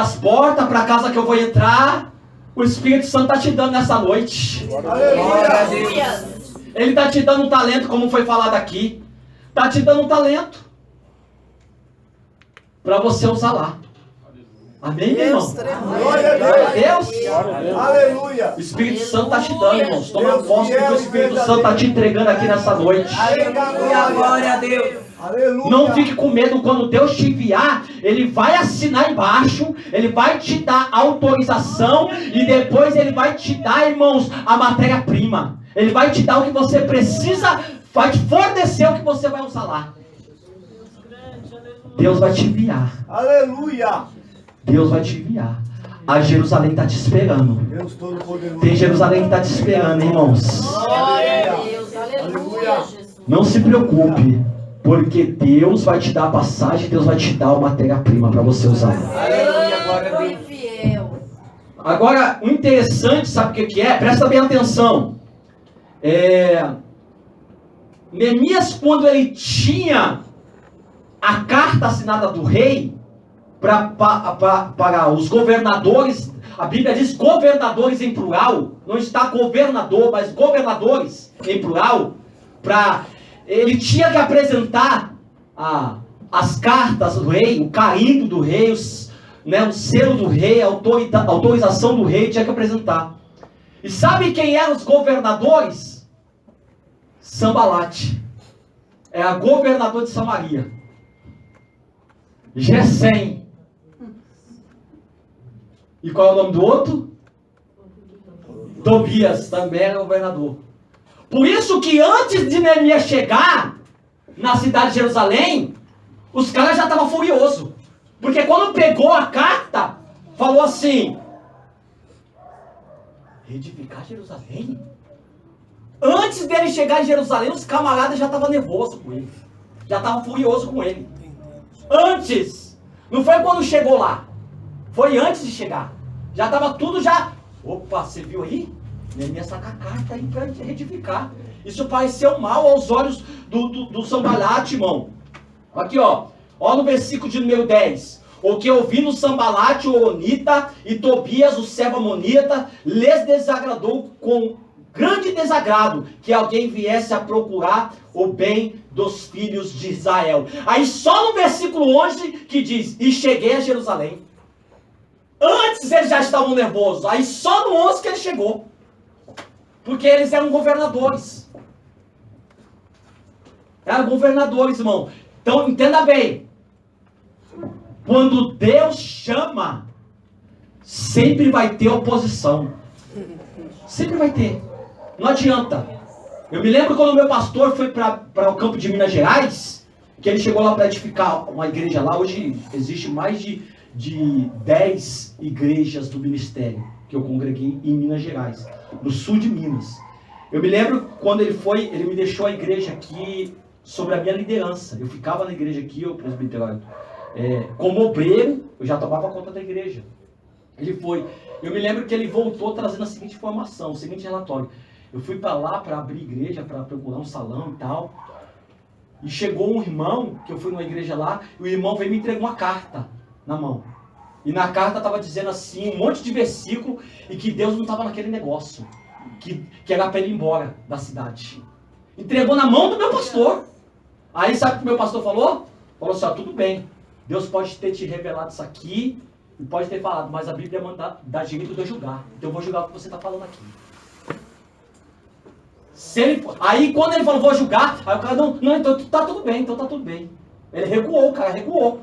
as portas, para a casa que eu vou entrar? O Espírito Santo está te dando nessa noite. Aleluia. Ele está te dando um talento, como foi falado aqui. Está te dando um talento para você usar lá. Amém, meu irmão? Glória a Deus. Deus. Aleluia. O Espírito Santo está te dando, irmãos. Toma posse do que o Espírito Santo está te entregando aqui nessa noite. Glória a Deus. Aleluia. Não fique com medo. Quando Deus te enviar, Ele vai assinar embaixo, Ele vai te dar autorização e depois Ele vai te dar, irmãos, a matéria-prima. Ele vai te dar o que você precisa, vai te fornecer o que você vai usar lá. Deus vai te enviar. Aleluia. Deus vai te enviar. A Jerusalém está te esperando. Deus Todo-Poderoso. Tem Jerusalém que está te esperando, hein, irmãos. Glória a Deus. Aleluia, Jesus. Não se preocupe, porque Deus vai te dar a passagem, Deus vai te dar a matéria-prima para você usar. Aleluia, glória a Deus. Fiel. Agora, o interessante, sabe o que é? Presta bem atenção. Neemias, quando ele tinha a carta assinada do rei para os governadores, a Bíblia diz governadores em plural, não está governador, mas governadores em plural, ele tinha que apresentar a as cartas do rei, o carimbo do rei, o selo do rei, a autorização do rei tinha que apresentar. E sabe quem eram os governadores? Sambalate. Era governador de Samaria. Gesem. E qual é o nome do outro? Tobias, também era governador. Por isso que antes de Neemias chegar na cidade de Jerusalém, os caras já estavam furiosos. Porque quando pegou a carta, falou assim: reedificar Jerusalém? Antes dele chegar em Jerusalém, os camaradas já estavam nervosos com ele. Já estavam furiosos com ele. Antes. Não foi quando chegou lá. Foi antes de chegar. Já estava tudo já... Opa, você viu aí? Neemias saca a carta aí para reedificar. Isso pareceu mal aos olhos do Sambalate, irmão. Aqui, ó. Ó no versículo de número 10. O que ouvindo Sambalate, o Oronita, e Tobias, o servo amonita, lhes desagradou com grande desagrado que alguém viesse a procurar o bem dos filhos de Israel. Aí só no versículo 11 que diz: e cheguei a Jerusalém. Antes eles já estavam nervosos. Aí só no 11 que ele chegou. Porque eles eram governadores. Eram governadores, irmão. Então entenda bem. Quando Deus chama, sempre vai ter oposição. Sempre vai ter. Não adianta. Eu me lembro quando o meu pastor foi para o campo de Minas Gerais, que ele chegou lá para edificar uma igreja lá. Hoje existe mais de 10 igrejas do ministério que eu congreguei em Minas Gerais, no sul de Minas. Eu me lembro quando ele foi, ele me deixou a igreja aqui sobre a minha liderança. Eu ficava na igreja aqui, o presbitério, como obreiro, eu já tomava conta da igreja. Ele foi. Eu me lembro que ele voltou trazendo a seguinte informação, o seguinte relatório. Eu fui para lá para abrir igreja, para procurar um salão e tal. E chegou um irmão, que eu fui numa igreja lá, e o irmão veio me entregar uma carta na mão. E na carta estava dizendo assim, um monte de versículo, e que Deus não estava naquele negócio. Que era para ele ir embora da cidade. Entregou na mão do meu pastor. Aí sabe o que o meu pastor falou? Falou assim: ó, tudo bem, Deus pode ter te revelado isso aqui, e pode ter falado, mas a Bíblia manda dar direito de eu julgar. Então eu vou julgar o que você está falando aqui. Aí quando ele falou, vou julgar, aí o cara, não, então tá tudo bem, então tá tudo bem. Ele recuou, o cara recuou.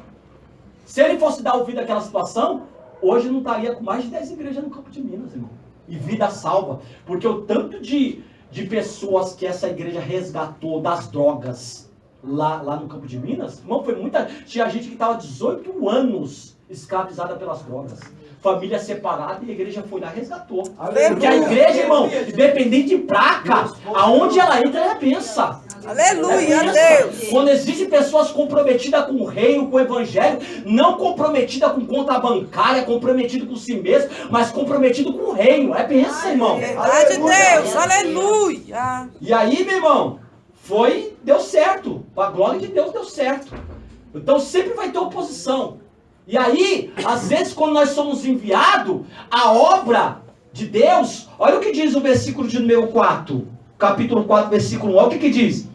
Se ele fosse dar ouvido àquela situação, hoje não estaria com mais de 10 igrejas no campo de Minas, irmão. E vida salva. Porque o tanto de pessoas que essa igreja resgatou das drogas lá no campo de Minas, irmão, foi muita... Tinha gente que estava 18 anos escravizada pelas drogas. Família separada, e a igreja foi lá e resgatou. Aleluia. Porque a igreja, irmão, independente de placa, aonde ela entra, ela pensa. Aleluia, Deus. Quando existem pessoas comprometidas com o reino, com o evangelho, não comprometidas com conta bancária, comprometidas com si mesmo, mas comprometido com o reino. É pensa, irmão. Verdade, Deus. Aleluia. E aí, meu irmão, deu certo. Para a glória de Deus, deu certo. Então sempre vai ter oposição. E aí, às vezes, quando nós somos enviados, a obra de Deus, olha o que diz o versículo de número 4, capítulo 4, versículo 1, olha o que diz.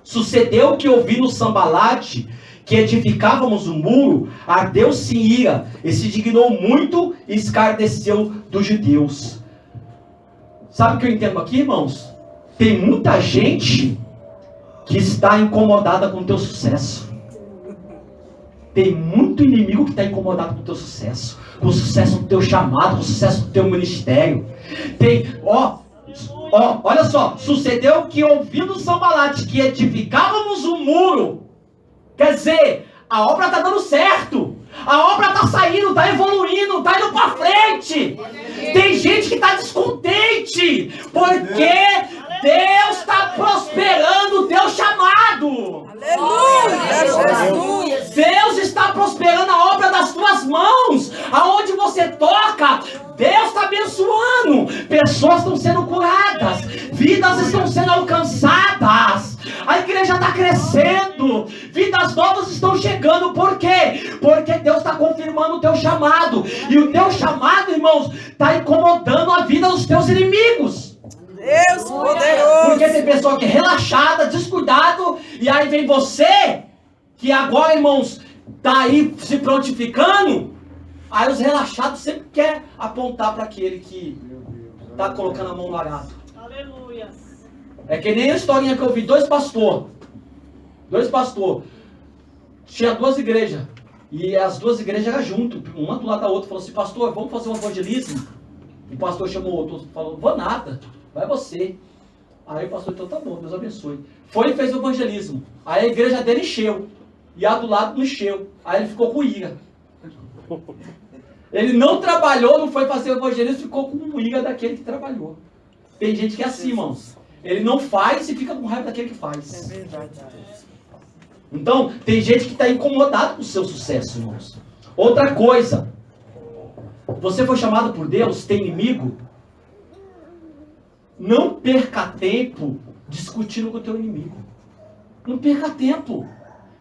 Sucedeu que ouvindo Sambalate, que edificávamos o muro, ardeu-se em ira, e se dignou muito e escarneceu dos judeus. Sabe o que eu entendo aqui, irmãos? Tem muita gente que está incomodada com o teu sucesso. Tem muito inimigo que está incomodado com o teu sucesso, com o sucesso do teu chamado, com o sucesso do teu ministério. Olha só, sucedeu que ouvindo Sambalate, que edificávamos um muro, quer dizer, a obra está dando certo, a obra está saindo, está evoluindo, está indo para frente. Tem gente que está descontente, porque Deus está prosperando o teu chamado. Aleluia, Jesus. Deus está prosperando a obra das tuas mãos. Aonde você toca, Deus está abençoando. Pessoas estão sendo curadas, vidas estão sendo alcançadas, a igreja está crescendo, vidas novas estão chegando. Por quê? Porque Deus está confirmando o teu chamado. E o teu chamado, irmãos, está incomodando a vida dos teus inimigos. Deus poderoso. Porque tem pessoa que é relaxada, descuidado, e aí vem você que agora, irmãos, está aí se prontificando, aí os relaxados sempre querem apontar para aquele que está colocando a mão no arado. Aleluia. É que nem a historinha que eu vi, dois pastores. Tinha duas igrejas. E as duas igrejas eram juntas, uma do lado da outra. Falou assim, pastor, vamos fazer um evangelismo? O pastor chamou o outro, falou, vou nada, vai você. Aí o pastor, então tá bom, Deus abençoe. Foi e fez o evangelismo. Aí a igreja dele encheu. E a do lado não encheu. Aí ele ficou com ira. Ele não trabalhou, não foi fazer o evangelismo, ficou com ira daquele que trabalhou. Tem gente que é assim, irmãos. Ele não faz e fica com raiva daquele que faz. É verdade. Então, tem gente que está incomodado com o seu sucesso, irmãos. Outra coisa. Você foi chamado por Deus, tem inimigo? Não perca tempo discutindo com o teu inimigo. Não perca tempo.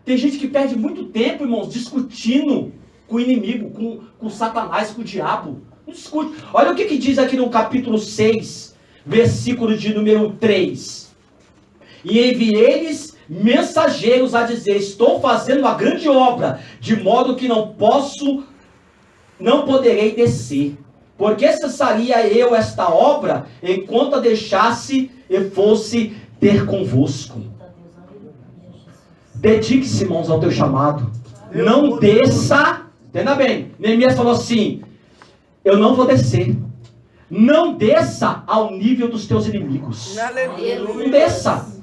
Tem gente que perde muito tempo, irmãos, discutindo com o inimigo, com Satanás, com o diabo. Não discute. Olha o que diz aqui no capítulo 6, versículo de número 3. E enviei-lhes mensageiros a dizer, estou fazendo uma grande obra, de modo que não poderei descer. Porque cessaria eu esta obra, enquanto a deixasse e fosse ter convosco. Dedique-se, irmãos, ao teu chamado. Não desça, entenda bem, Neemias falou assim, eu não vou descer. Não desça ao nível dos teus inimigos. Aleluia. Não desça.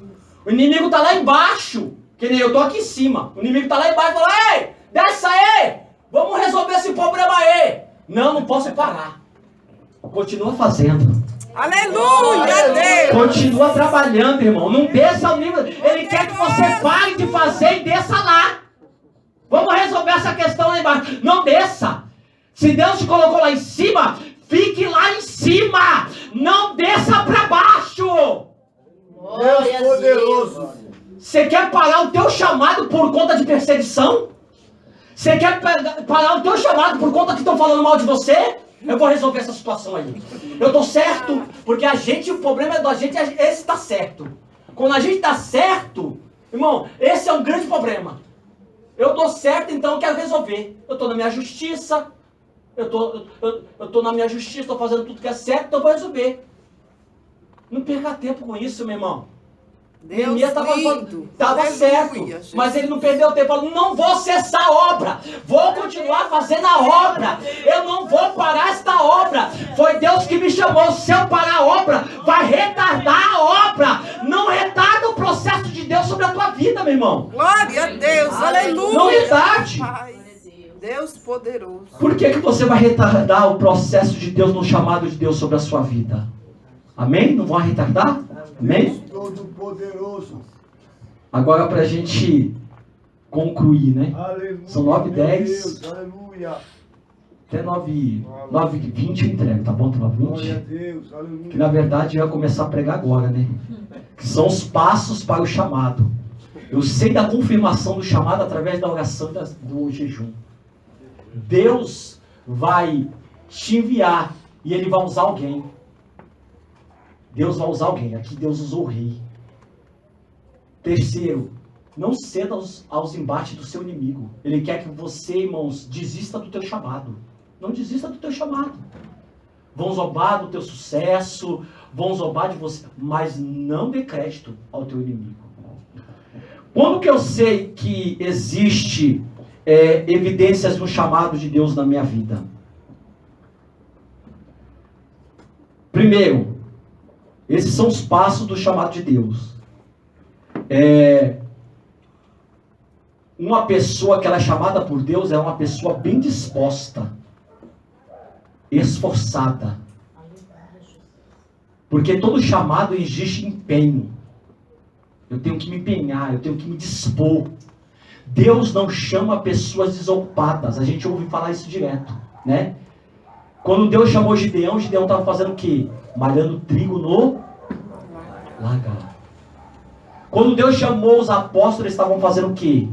O inimigo está lá embaixo. Que nem eu estou aqui em cima. O inimigo está lá embaixo e fala, ei, desce aí. Vamos resolver esse problema aí. Não posso parar. Continua fazendo. Aleluia, Deus. Continua trabalhando, irmão. Não desça ao nível. Ele quer que você pare de fazer e desça lá. Vamos resolver essa questão lá embaixo. Não desça. Se Deus te colocou lá em cima, fique lá em cima. Não desça para baixo. Deus poderoso. Você quer parar o teu chamado por conta de perseguição? Você quer parar o teu chamado por conta que estão falando mal de você? Eu vou resolver essa situação aí. Eu estou certo, porque o problema da gente é esse está certo. Quando a gente está certo, irmão, esse é um grande problema. Eu estou certo, então eu quero resolver. Eu estou na minha justiça, eu estou na minha justiça, estou fazendo tudo que é certo, então eu vou resolver. Não perca tempo com isso, meu irmão. Neemias estava certo, Jesus. mas ele não perdeu tempo. Falou, não vou cessar a obra, vou continuar fazendo a obra, eu não vou parar esta obra. Foi Deus que me chamou. Se eu parar a obra, vai retardar a obra. Não retarda o processo de Deus sobre a tua vida, meu irmão. Glória a Deus. Aleluia. Não retarde. Pai, Deus poderoso. Por que você vai retardar o processo de Deus no chamado de Deus sobre a sua vida? Amém? Não vai retardar? Amém? Todo poderoso. Agora para a gente concluir, né? Aleluia. São 9h10. Meu Deus, aleluia. Até 9h20 eu entrego, tá bom? Até Glória a 9h20. Deus, aleluia. Que na verdade eu ia começar a pregar agora, né? Que são os passos para o chamado. Eu sei da confirmação do chamado através da oração e do jejum. Deus vai te enviar e Ele vai usar alguém. Deus vai usar alguém. Aqui Deus usou o rei. Terceiro, não ceda aos embates do seu inimigo. Ele quer que você, irmãos, desista do teu chamado. Não desista do teu chamado. Vão zombar do teu sucesso, vão zombar de você, mas não dê crédito ao teu inimigo. Quando que eu sei que existe evidências do chamado de Deus na minha vida? Primeiro, esses são os passos do chamado de Deus. Uma pessoa que ela é chamada por Deus é uma pessoa bem disposta, esforçada. Porque todo chamado exige empenho. Eu tenho que me empenhar, eu tenho que me dispor. Deus não chama pessoas desocupadas. A gente ouve falar isso direto, né? Quando Deus chamou Gideão estava fazendo o quê? Malhando trigo no lagar. Quando Deus chamou os apóstolos, eles estavam fazendo o quê?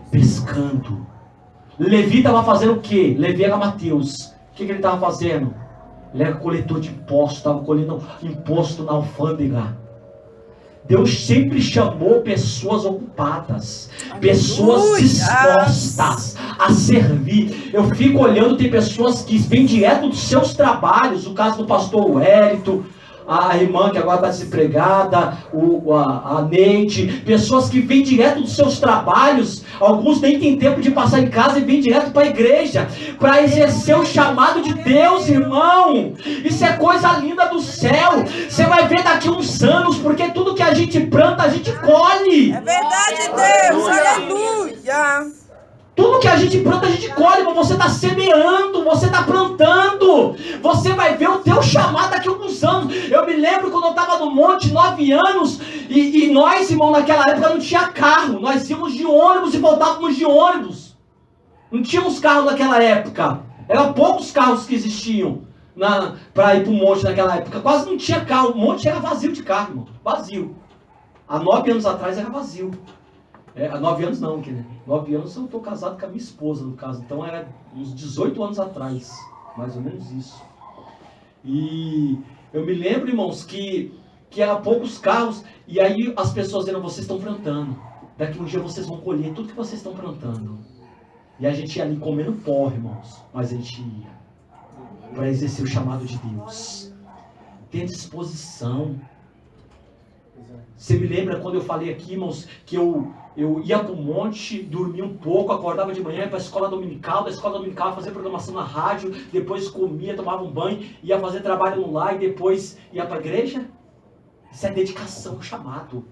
Pescando. Levi estava fazendo o quê? Levi era Mateus. O que ele estava fazendo? Ele era coletor de impostos, estava colhendo imposto na alfândega. Deus sempre chamou pessoas ocupadas, pessoas dispostas a servir. Eu fico olhando, tem pessoas que vêm direto dos seus trabalhos, o caso do pastor Wellington, a irmã que agora está desempregada, a Neide, pessoas que vêm direto dos seus trabalhos, alguns nem têm tempo de passar em casa e vêm direto para a igreja, para exercer o chamado de Deus, irmão. Isso é coisa linda do céu. Você vai ver daqui uns anos, porque tudo que a gente planta, a gente colhe. É verdade, Deus. Aleluia. Tudo que a gente planta, a gente colhe, mas você está semeando, você está plantando. Você vai ver o teu chamado daqui a alguns anos. Eu me lembro quando eu estava no monte, 9 anos, e nós, irmão, naquela época não tinha carro. Nós íamos de ônibus e voltávamos de ônibus. Não tínhamos carro naquela época. Eram poucos carros que existiam para ir para o monte naquela época. Quase não tinha carro. O monte era vazio de carro, irmão. Vazio. Há 9 anos atrás era vazio. Há 9 anos não, 9 anos eu estou casado com a minha esposa, no caso. Então era uns 18 anos atrás, mais ou menos isso. E eu me lembro, irmãos, que eram poucos carros. E aí as pessoas dizendo, vocês estão plantando. Daqui um dia vocês vão colher tudo que vocês estão plantando. E a gente ia ali comendo pó, irmãos. Mas a gente ia para exercer o chamado de Deus. Ter disposição. Você me lembra quando eu falei aqui, irmãos, que eu ia para o monte, dormia um pouco, acordava de manhã, ia para a escola dominical, da escola dominical ia fazer programação na rádio, depois comia, tomava um banho, ia fazer trabalho no lar e depois ia para a igreja? Isso é dedicação, chamado.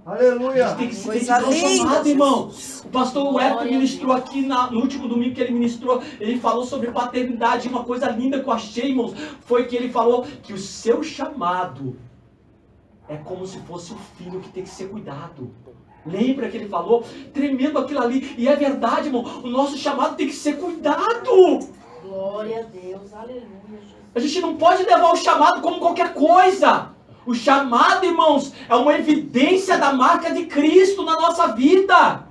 Aleluia. A gente tem que se dedicar ao chamado, irmão. O pastor Wellington ministrou aqui no último domingo que ele ministrou, ele falou sobre paternidade. Uma coisa linda que eu achei, irmãos, foi que ele falou que o seu chamado é como se fosse um filho que tem que ser cuidado. Lembra que ele falou? Tremendo aquilo ali. E é verdade, irmão. O nosso chamado tem que ser cuidado. Glória a Deus. Aleluia, Jesus. A gente não pode levar o chamado como qualquer coisa. O chamado, irmãos, é uma evidência da marca de Cristo na nossa vida.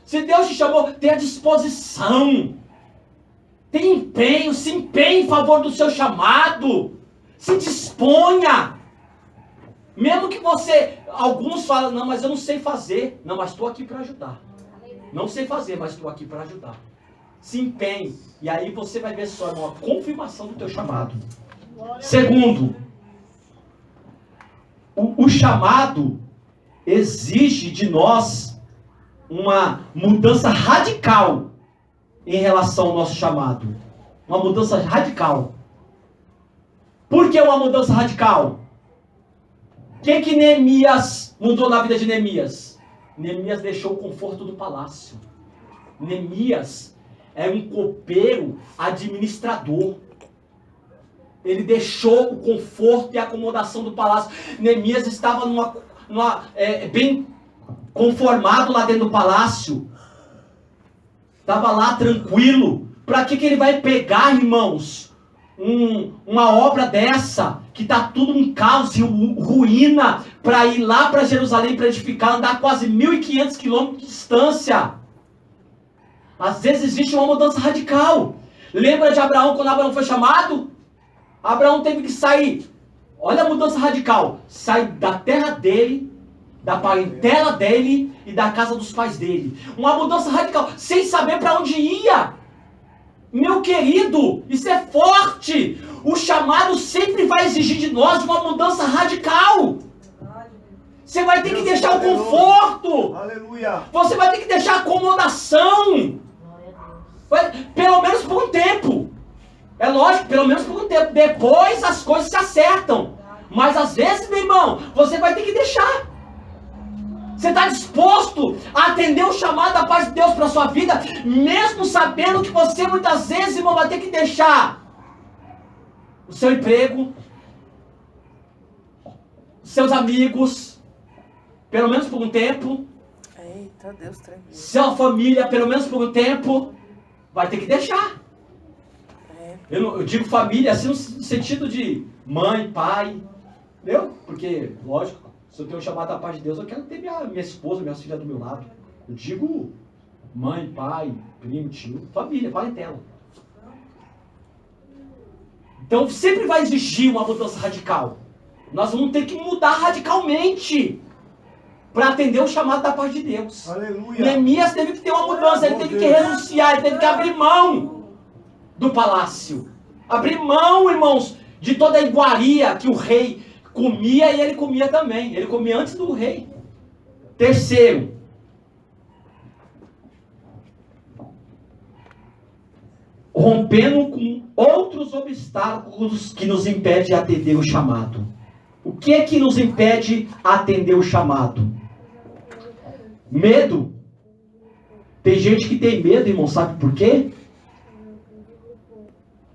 Se Deus te chamou, tenha disposição. Tenha empenho, se empenhe em favor do seu chamado. Se disponha. Mesmo que alguns falam, não, mas eu não sei fazer. Não, mas estou aqui para ajudar. Não sei fazer, mas estou aqui para ajudar. Se empenhe. E aí você vai ver só uma confirmação do teu chamado. Segundo, o chamado exige de nós uma mudança radical em relação ao nosso chamado. Uma mudança radical. Por que uma mudança radical? O que Neemias mudou na vida de Neemias? Neemias deixou o conforto do palácio. Neemias é um copeiro administrador. Ele deixou o conforto e a acomodação do palácio. Neemias estava bem conformado lá dentro do palácio. Estava lá tranquilo. Para que ele vai pegar, irmãos, uma obra dessa, que está tudo um caos e ruína, para ir lá para Jerusalém para edificar, andar quase 1.500 quilômetros de distância? Às vezes existe uma mudança radical. Lembra de Abraão, quando Abraão foi chamado? Abraão teve que sair. Olha a mudança radical. Sai da terra dele, da parentela dele e da casa dos pais dele. Uma mudança radical, sem saber para onde ia. Meu querido, isso é forte. O chamado sempre vai exigir de nós uma mudança radical. Você vai ter que deixar o conforto. Aleluia. Você vai ter que deixar a acomodação. Pelo menos por um tempo. É lógico, pelo menos por um tempo. Depois as coisas se acertam. Mas às vezes, meu irmão, você vai ter que deixar. Você está disposto a atender o chamado da paz de Deus para a sua vida, mesmo sabendo que você muitas vezes, irmão, vai ter que deixar o seu emprego, os seus amigos, pelo menos por um tempo. Eita, Deus tremendo. Sua família, pelo menos por um tempo, vai ter que deixar. Eu digo família assim no sentido de mãe, pai, entendeu? Porque, lógico, se eu tenho chamado da paz de Deus, eu quero ter minha esposa, minhas filhas do meu lado. Eu digo mãe, pai, primo, tio, família, parentela. Então sempre vai exigir uma mudança radical. Nós vamos ter que mudar radicalmente para atender o chamado da parte de Deus. Aleluia. Neemias teve que ter uma mudança, ele teve que renunciar, ele teve que abrir mão do palácio. Abrir mão, irmãos, de toda a iguaria que o rei comia e ele comia também. Ele comia antes do rei. Terceiro, rompendo com outros obstáculos que nos impedem de atender o chamado. O que é que nos impede a atender o chamado? Medo. Tem gente que tem medo, irmão, sabe por quê?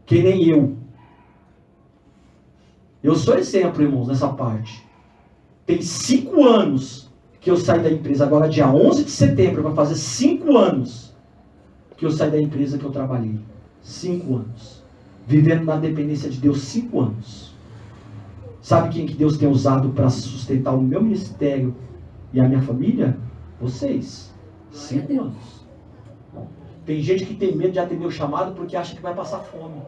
Que nem eu. Eu sou exemplo, irmãos, nessa parte. Tem 5 anos que eu saí da empresa. Agora, dia 11 de setembro, vai fazer 5 anos que eu saí da empresa que eu trabalhei. 5 anos. Vivendo na dependência de Deus 5 anos. Sabe quem que Deus tem usado para sustentar o meu ministério e a minha família? Vocês. 5 anos. Tem gente que tem medo de atender o chamado porque acha que vai passar fome.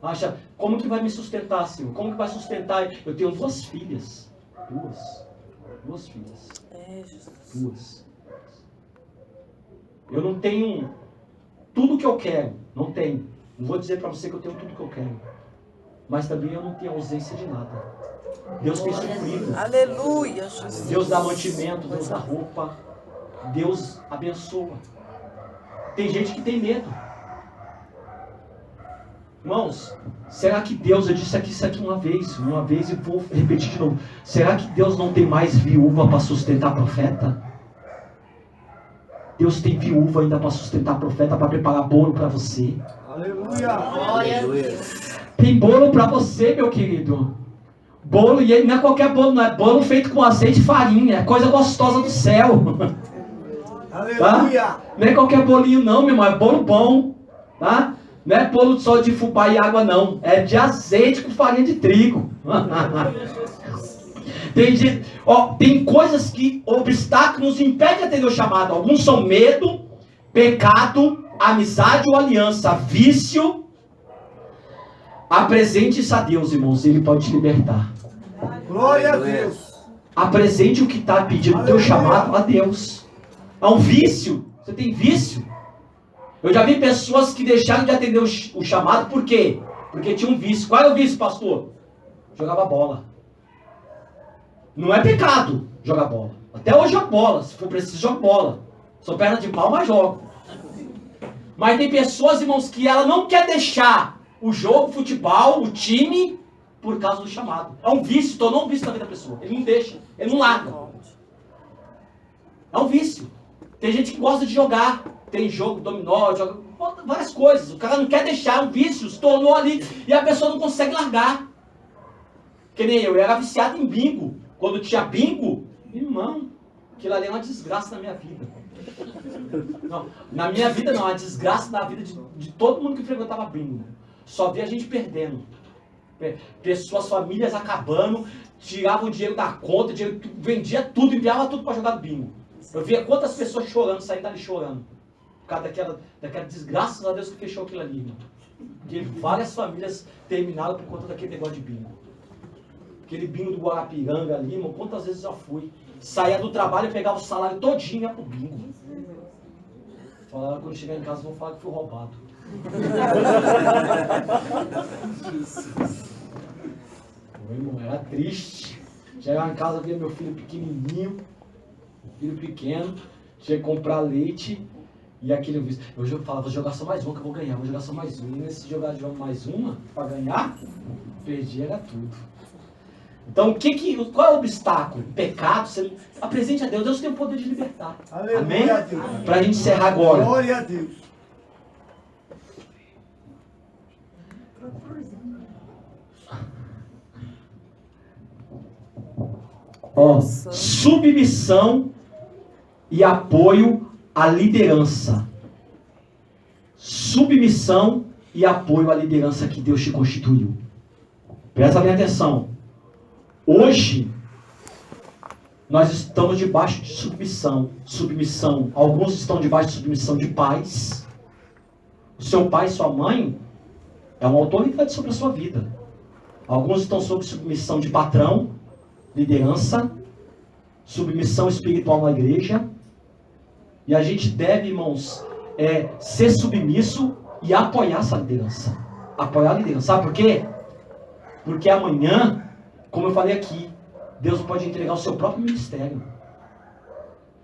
Acha, como que vai me sustentar, Senhor? Como que vai sustentar? Eu tenho 2 filhas. 2 filhas. 2. Eu não tenho tudo que eu quero. Não tenho. Não vou dizer para você que eu tenho tudo que eu quero. Mas também eu não tenho ausência de nada. Deus tem suprido. Aleluia, Jesus. Deus dá mantimento, Deus dá roupa. Deus abençoa. Tem gente que tem medo. Irmãos, será que Deus, eu disse aqui isso aqui uma vez e vou repetir de novo. Será que Deus não tem mais viúva para sustentar profeta? Deus tem viúva ainda para sustentar profeta, para preparar bolo para você. Aleluia. Glória a Deus. Tem bolo para você, meu querido. Bolo, e não é qualquer bolo, não é bolo feito com azeite e farinha. É coisa gostosa do céu. Aleluia. Tá? Não é qualquer bolinho não, meu irmão. É bolo bom. Tá? Não é bolo só de fubá e água, não. É de azeite com farinha de trigo. Tem coisas que obstáculos nos impedem de atender o chamado. Alguns são medo, pecado, amizade ou aliança, vício. Apresente isso a Deus, irmãos, Ele pode te libertar. Glória a Deus. Apresente o que está pedindo o teu chamado a Deus. É um vício. Você tem vício. Eu já vi pessoas que deixaram de atender o chamado, por quê? Porque tinha um vício. Qual é o vício, pastor? Jogava bola. Não é pecado jogar bola. Até hoje jogo bola. Se for preciso, jogo bola. Sou perna de pau, mas jogo. Mas tem pessoas, irmãos, que ela não quer deixar o jogo, o futebol, o time, por causa do chamado. É um vício, tornou um vício na vida da pessoa. Ele não deixa, ele não larga. É um vício. Tem gente que gosta de jogar. Tem jogo, dominó, joga várias coisas. O cara não quer deixar, é um vício, se tornou ali. E a pessoa não consegue largar. Que nem eu era viciado em bingo. Quando tinha bingo, irmão, aquilo ali é uma desgraça na minha vida. Não, na minha vida não, é uma desgraça na vida de todo mundo que frequentava bingo. Só via a gente perdendo. Pessoas, famílias acabando, tiravam dinheiro da conta, vendia tudo, enviava tudo para jogar no bingo. Eu via quantas pessoas chorando, saindo dali chorando. Por causa daquela desgraça, a Deus que fechou aquilo ali, irmão. Porque várias famílias terminaram por conta daquele negócio de bingo. Aquele bingo do Guarapiranga ali, irmão, quantas vezes eu já fui. Saía do trabalho e pegava o salário todinho e ia pro bingo. Falaram, quando chegar em casa, vão falar que fui roubado. Meu irmão, era triste. Chegava em casa, via meu filho pequenininho, filho pequeno, tinha que comprar leite e aquele vício. Eu falava, vou jogar só mais uma que eu vou ganhar, vou jogar só mais uma. E nesse jogar de mais uma, para ganhar, perdi era tudo. Então, qual é o obstáculo? O pecado? Você apresente a Deus. Deus tem o poder de libertar. Aleluia. Amém? A Deus. Para a gente encerrar agora. Glória a Deus. Submissão e apoio à liderança. Submissão e apoio à liderança que Deus te constituiu. Presta bem atenção. Hoje, nós estamos debaixo de submissão. Alguns estão debaixo de submissão de pais. O seu pai e sua mãe é uma autoridade sobre a sua vida. Alguns estão sob submissão de patrão, liderança, submissão espiritual na igreja. E a gente deve, irmãos, ser submisso e apoiar essa liderança. Apoiar a liderança. Sabe por quê? Porque amanhã, como eu falei aqui, Deus pode entregar o seu próprio ministério.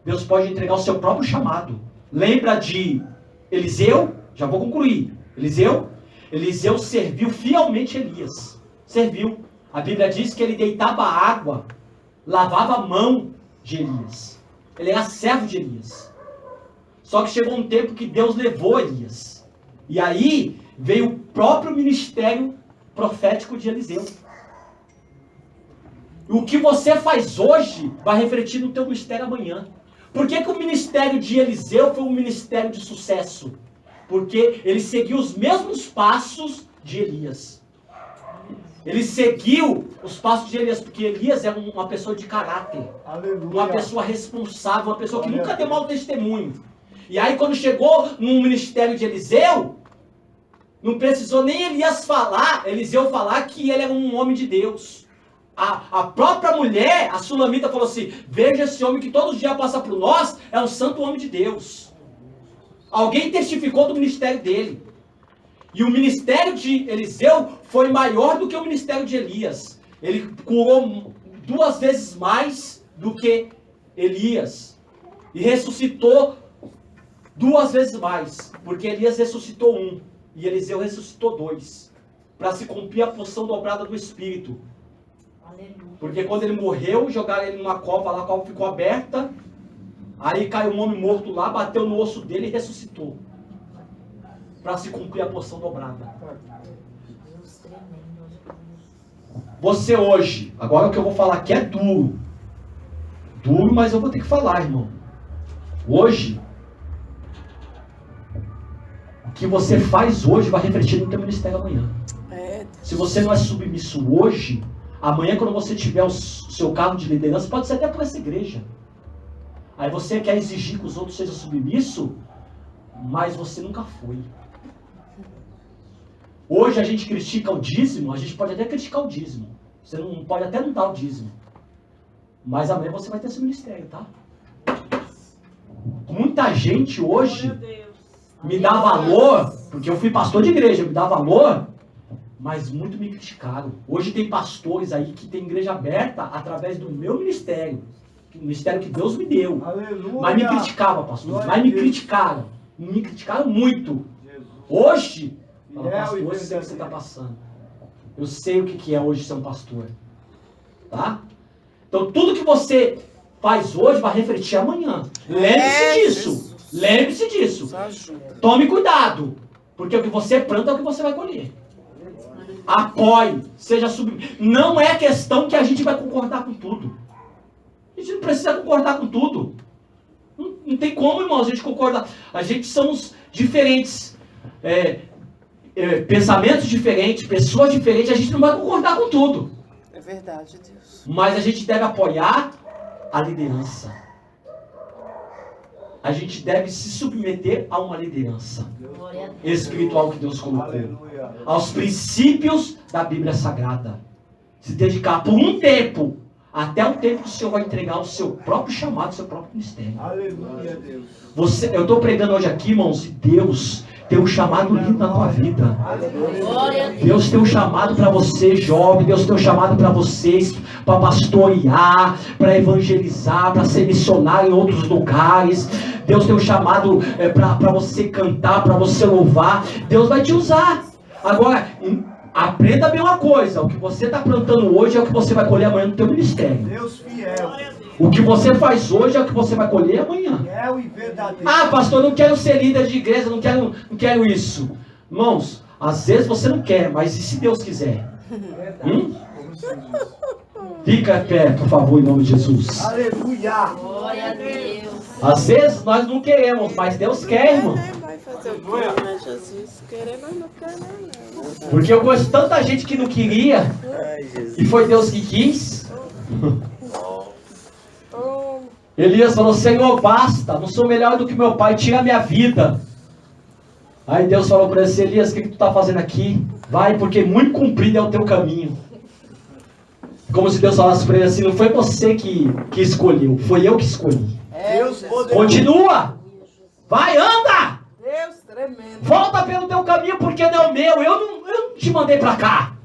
Deus pode entregar o seu próprio chamado. Lembra de Eliseu? Já vou concluir. Eliseu serviu fielmente Elias. Serviu. A Bíblia diz que ele deitava água, lavava a mão de Elias. Ele era servo de Elias. Só que chegou um tempo que Deus levou Elias. E aí veio o próprio ministério profético de Eliseu. O que você faz hoje vai refletir no teu ministério amanhã. Por que o ministério de Eliseu foi um ministério de sucesso? Porque ele seguiu os mesmos passos de Elias. Ele seguiu os passos de Elias, porque Elias era uma pessoa de caráter. Aleluia. Uma pessoa responsável, uma pessoa que nunca deu mau testemunho. E aí quando chegou no ministério de Eliseu, não precisou nem Eliseu falar que ele era um homem de Deus. A própria mulher, a Sulamita, falou assim: veja esse homem que todos os dias passa por nós, é um santo homem de Deus. Alguém testificou do ministério dele. E o ministério de Eliseu foi maior do que o ministério de Elias. Ele curou 2 vezes mais do que Elias. E ressuscitou 2 vezes mais. Porque Elias ressuscitou 1. E Eliseu ressuscitou 2. Para se cumprir a porção dobrada do Espírito. Porque quando ele morreu, jogaram ele numa cova lá, a cova ficou aberta. Aí caiu um homem morto lá, bateu no osso dele e ressuscitou. Para se cumprir a porção dobrada. Você hoje, agora o que eu vou falar aqui é duro. Duro, mas eu vou ter que falar, irmão. Hoje, o que você faz hoje vai refletir no teu ministério amanhã. Se você não é submisso hoje, amanhã quando você tiver o seu cargo de liderança, pode ser até por essa igreja. Aí você quer exigir que os outros sejam submissos, mas você nunca foi. Hoje a gente critica o dízimo, a gente pode até criticar o dízimo. Você não pode até não dar o dízimo. Mas amanhã você vai ter seu ministério, tá? Muita gente hoje me dá valor, porque eu fui pastor de igreja, me dá valor, mas muito me criticaram. Hoje tem pastores aí que tem igreja aberta através do meu ministério. O ministério que Deus me deu. Aleluia. Mas me criticavam, pastor. Mas me criticaram. Me criticaram muito. Hoje, pastor, eu sei o que você está passando. Eu sei o que é hoje ser um pastor. Tá? Então tudo que você faz hoje vai refletir amanhã. Lembre-se disso. Lembre-se disso. Tome cuidado. Porque o que você planta é o que você vai colher. Apoie. Seja submisso. Não é questão que a gente vai concordar com tudo. A gente não precisa concordar com tudo. Não tem como, irmão, a gente concordar. A gente somos diferentes. Pensamentos diferentes, pessoas diferentes. A gente não vai concordar com tudo. É verdade, Deus. Mas a gente deve apoiar a liderança. A gente deve se submeter a uma liderança espiritual que Deus colocou. Aleluia. Aos princípios da Bíblia Sagrada. Se dedicar por um tempo, até o tempo que o Senhor vai entregar o seu próprio chamado, o seu próprio ministério. Aleluia, Deus. Eu estou pregando hoje aqui, irmãos, e Deus tem um chamado lindo na tua vida. Deus tem um chamado para você, jovem. Deus tem um chamado para vocês, para pastorear, para evangelizar, para ser missionário em outros lugares. Deus tem um chamado para você cantar, para você louvar. Deus vai te usar. Agora, aprenda bem uma coisa: o que você está plantando hoje é o que você vai colher amanhã no teu ministério. Deus fiel. O que você faz hoje é o que você vai colher amanhã. Fiel e verdadeiro. Ah, pastor, não quero ser líder de igreja, não quero isso. Irmãos, às vezes você não quer, mas e se Deus quiser? Fica em pé, por favor, em nome de Jesus. Aleluia. Glória a Deus. Às vezes nós não queremos, mas Deus quer, irmão. Vai fazer o quê, né, Jesus? Querer, mas não quer, não. Porque eu conheço tanta gente que não queria, e foi Deus que quis. Elias falou: Senhor, basta, não sou melhor do que meu pai, tira a minha vida. Aí Deus falou para ele: Elias, o que tu está fazendo aqui? Vai, porque muito comprido é o teu caminho. Como se Deus falasse para ele assim, não foi você que escolheu, foi eu que escolhi. Deus poderoso. Continua! Vai, anda! Deus tremendo. Volta pelo teu caminho porque não é o meu, eu não te mandei para cá.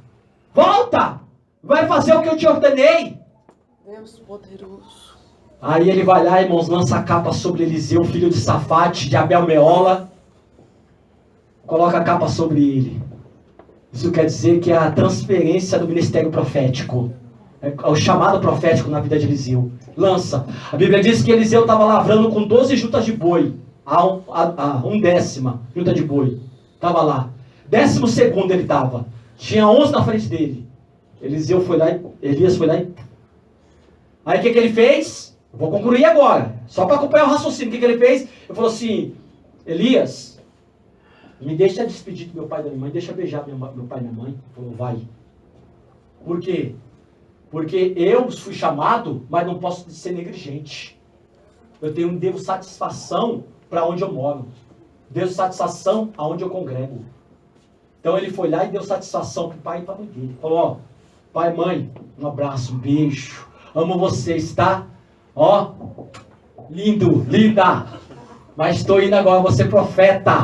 Volta! Vai fazer o que eu te ordenei. Deus poderoso. Aí ele vai lá, irmãos, lança a capa sobre Eliseu, filho de Safate, de Abel Meola. Coloca a capa sobre ele. Isso quer dizer que é a transferência do ministério profético. É o chamado profético na vida de Eliseu. Lança. A Bíblia diz que Eliseu estava lavrando com 12 juntas de boi. Um décima junta de boi. Estava lá. 12º ele estava. Tinha 11 na frente dele. Elias foi lá e... Aí o que ele fez? Eu vou concluir agora. Só para acompanhar o raciocínio. O que ele fez? Ele falou assim, Elias, me deixa despedir do meu pai e da minha mãe, deixa beijar meu pai e minha mãe. Ele falou, vai. Por quê? Porque eu fui chamado, mas não posso ser negligente. Devo satisfação para onde eu moro. Devo satisfação aonde eu congrego. Então ele foi lá e deu satisfação para o pai e para a mãe dele. Falou, ó, pai e mãe, um abraço, um beijo. Amo vocês, tá? Ó, lindo, linda. Mas estou indo agora, você profeta.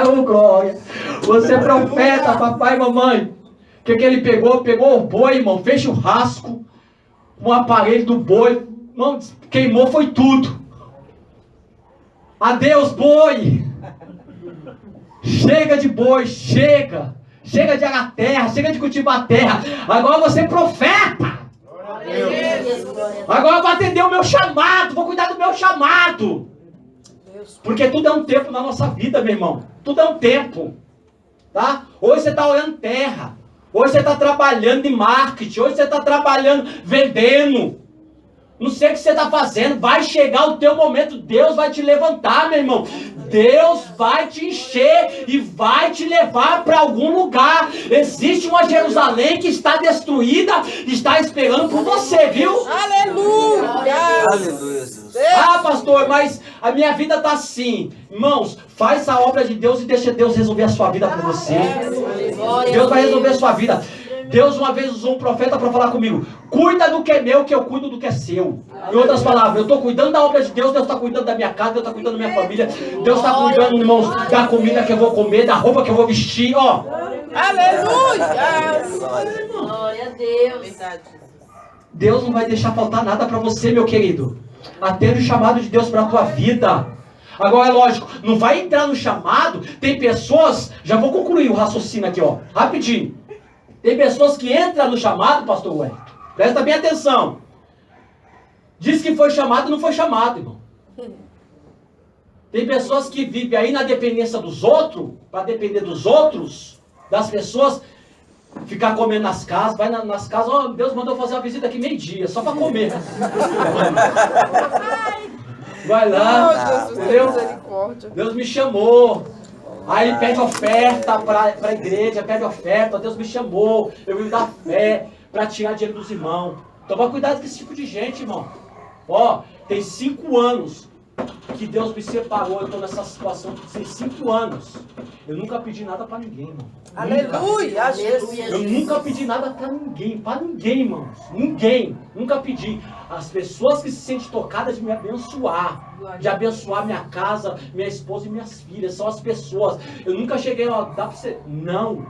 Ô, glória. Você profeta, papai e mamãe. O que ele pegou? Pegou o boi, irmão, fez churrasco. Um aparelho do boi. Não, queimou, foi tudo. Adeus, boi. Chega de boi, chega. Chega de arar terra, chega de cultivar a terra. Agora você é profeta. Agora eu vou atender o meu chamado, vou cuidar do meu chamado. Porque tudo é um tempo na nossa vida, meu irmão. Tudo é um tempo. Tá? Hoje você está olhando terra. Hoje você está trabalhando em marketing. Hoje você está trabalhando, vendendo. Não sei o que você está fazendo. Vai chegar o teu momento. Deus vai te levantar, meu irmão. Deus vai te encher e vai te levar para algum lugar. Existe uma Jerusalém que está destruída, está esperando por você, viu? Aleluia. Aleluia, Jesus. Ah, pastor, mas a minha vida está assim. Irmãos, faz a obra de Deus e deixa Deus resolver a sua vida por você. Deus vai resolver a sua vida. Deus uma vez usou um profeta para falar comigo. Cuida do que é meu, que eu cuido do que é seu. Em outras palavras, eu estou cuidando da obra de Deus, Deus está cuidando da minha casa, Deus está cuidando da minha família, Deus está cuidando, irmãos, da comida que eu vou comer, da roupa que eu vou vestir, ó. Aleluia. Glória a Deus. Verdade. Deus não vai deixar faltar nada para você, meu querido. Atende o chamado de Deus para a tua vida. Agora, é lógico, não vai entrar no chamado. Tem pessoas, já vou concluir o raciocínio aqui, ó, rapidinho. Tem pessoas que entram no chamado, pastor Wellington. Presta bem atenção. Diz que foi chamado e não foi chamado, irmão. Tem pessoas que vivem aí na dependência dos outros, para depender dos outros, das pessoas, ficar comendo nas casas, vai nas casas, ó, Deus mandou fazer uma visita aqui meio-dia, só para comer. Vai lá, Jesus, entendeu? misericórdia. Deus me chamou. Aí pede oferta para a igreja, pede oferta, Deus me chamou, eu vim dar fé para tirar dinheiro dos irmãos. Toma cuidado com esse tipo de gente, irmão. Ó, tem 5 anos que Deus me separou, eu estou nessa situação, tem 5 anos. Eu nunca pedi nada para ninguém, irmão. Aleluia, Jesus. Eu nunca pedi nada para ninguém, irmãos. Ninguém, nunca pedi. As pessoas que se sentem tocadas de me abençoar, de abençoar minha casa, minha esposa e minhas filhas, são as pessoas. Eu nunca cheguei a dar para você. Não,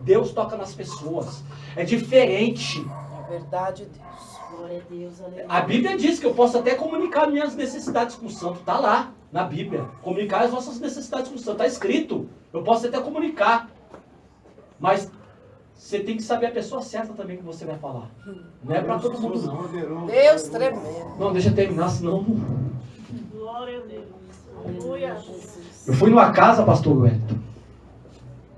Deus toca nas pessoas. É diferente. É verdade, Deus. Glória a Deus, aleluia. A Bíblia diz que eu posso até comunicar minhas necessidades com o santo. Está lá, na Bíblia. Comunicar as nossas necessidades com o santo. Está escrito. Eu posso até comunicar. Mas você tem que saber a pessoa certa também que você vai falar. Não é para todo mundo, não. Deus tremendo. Não, deixa eu terminar, senão... Glória a Deus. Aleluia. Eu fui numa casa, pastor Wellington,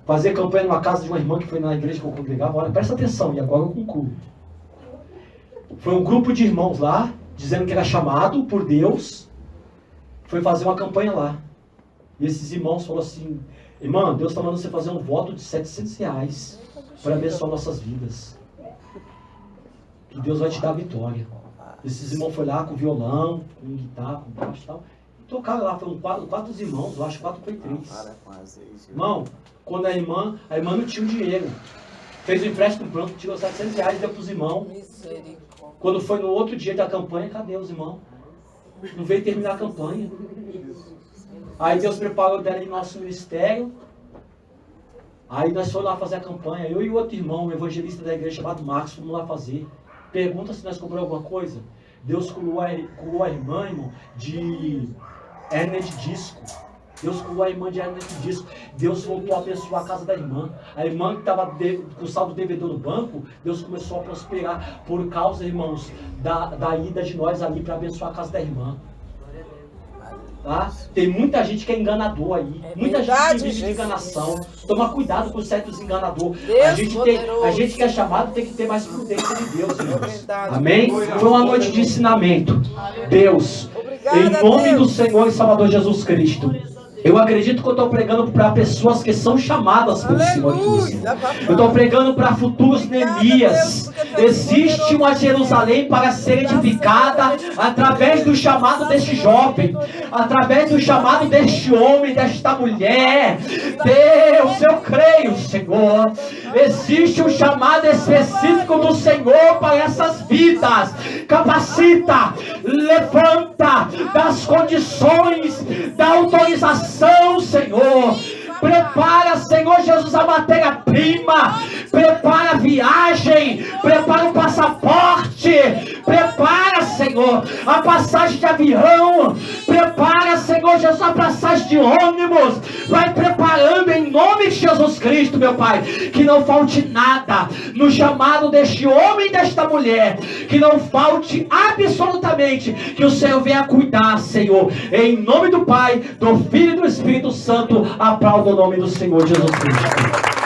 fazer campanha numa casa de uma irmã que foi na igreja que eu congregava. Olha, presta atenção, e agora eu concluo. Foi um grupo de irmãos lá, dizendo que era chamado por Deus, foi fazer uma campanha lá. E esses irmãos falaram assim, irmã, Deus está mandando você fazer um voto de R$700 para abençoar nossas vidas. Que Deus vai te dar a vitória. Esses irmãos foram lá com violão, com guitarra, com baixo e tal. Tocaram lá, foram 4 irmãos, eu acho 4 foi 3. Irmão, quando a irmã não tinha o dinheiro. Fez o empréstimo pronto, tirou R$700, deu para os irmãos. Quando foi no outro dia da campanha, cadê os irmãos? Não veio terminar a campanha. Aí Deus preparou dela em nosso ministério. Aí nós fomos lá fazer a campanha. Eu e o outro irmão, um evangelista da igreja chamado Marcos, fomos lá fazer. Pergunta se nós compramos alguma coisa. Deus curou a irmã, irmão, de hérnia de disco. Deus curou a irmã de hérnia de disco. Deus voltou a abençoar a casa da irmã. A irmã que estava com o saldo devedor no banco, Deus começou a prosperar por causa, irmãos, da ida de nós ali para abençoar a casa da irmã. Tá? Tem muita gente que é enganador aí. Muita gente que vive de enganação. Toma cuidado com certos enganadores. A gente que é chamado tem que ter mais prudência de Deus, irmãos. Amém? Foi uma noite de ensinamento. Deus, em nome do Senhor e Salvador Jesus Cristo, eu acredito que eu estou pregando para pessoas que são chamadas pelo Senhor Jesus. Eu estou pregando para futuros Neemias. Existe uma Jerusalém para ser edificada através do chamado deste jovem, através do chamado deste homem, desta mulher. Deus, eu creio, Senhor. Existe um chamado específico do Senhor para essas vidas. Capacita, levanta, dá as condições, dá autorização, Senhor. Prepara, Senhor Jesus, a matéria-prima. Prepara a viagem. Prepara o passaporte. Prepara, Senhor, a passagem de avião. Prepara, Senhor Jesus, a passagem de ônibus. Vai preparando em nome de Jesus Cristo, meu Pai. Que não falte nada no chamado deste homem e desta mulher. Que não falte absolutamente. Que o Senhor venha cuidar, Senhor. Em nome do Pai, do Filho e do Espírito Santo. Aplauda o nome do Senhor Jesus Cristo.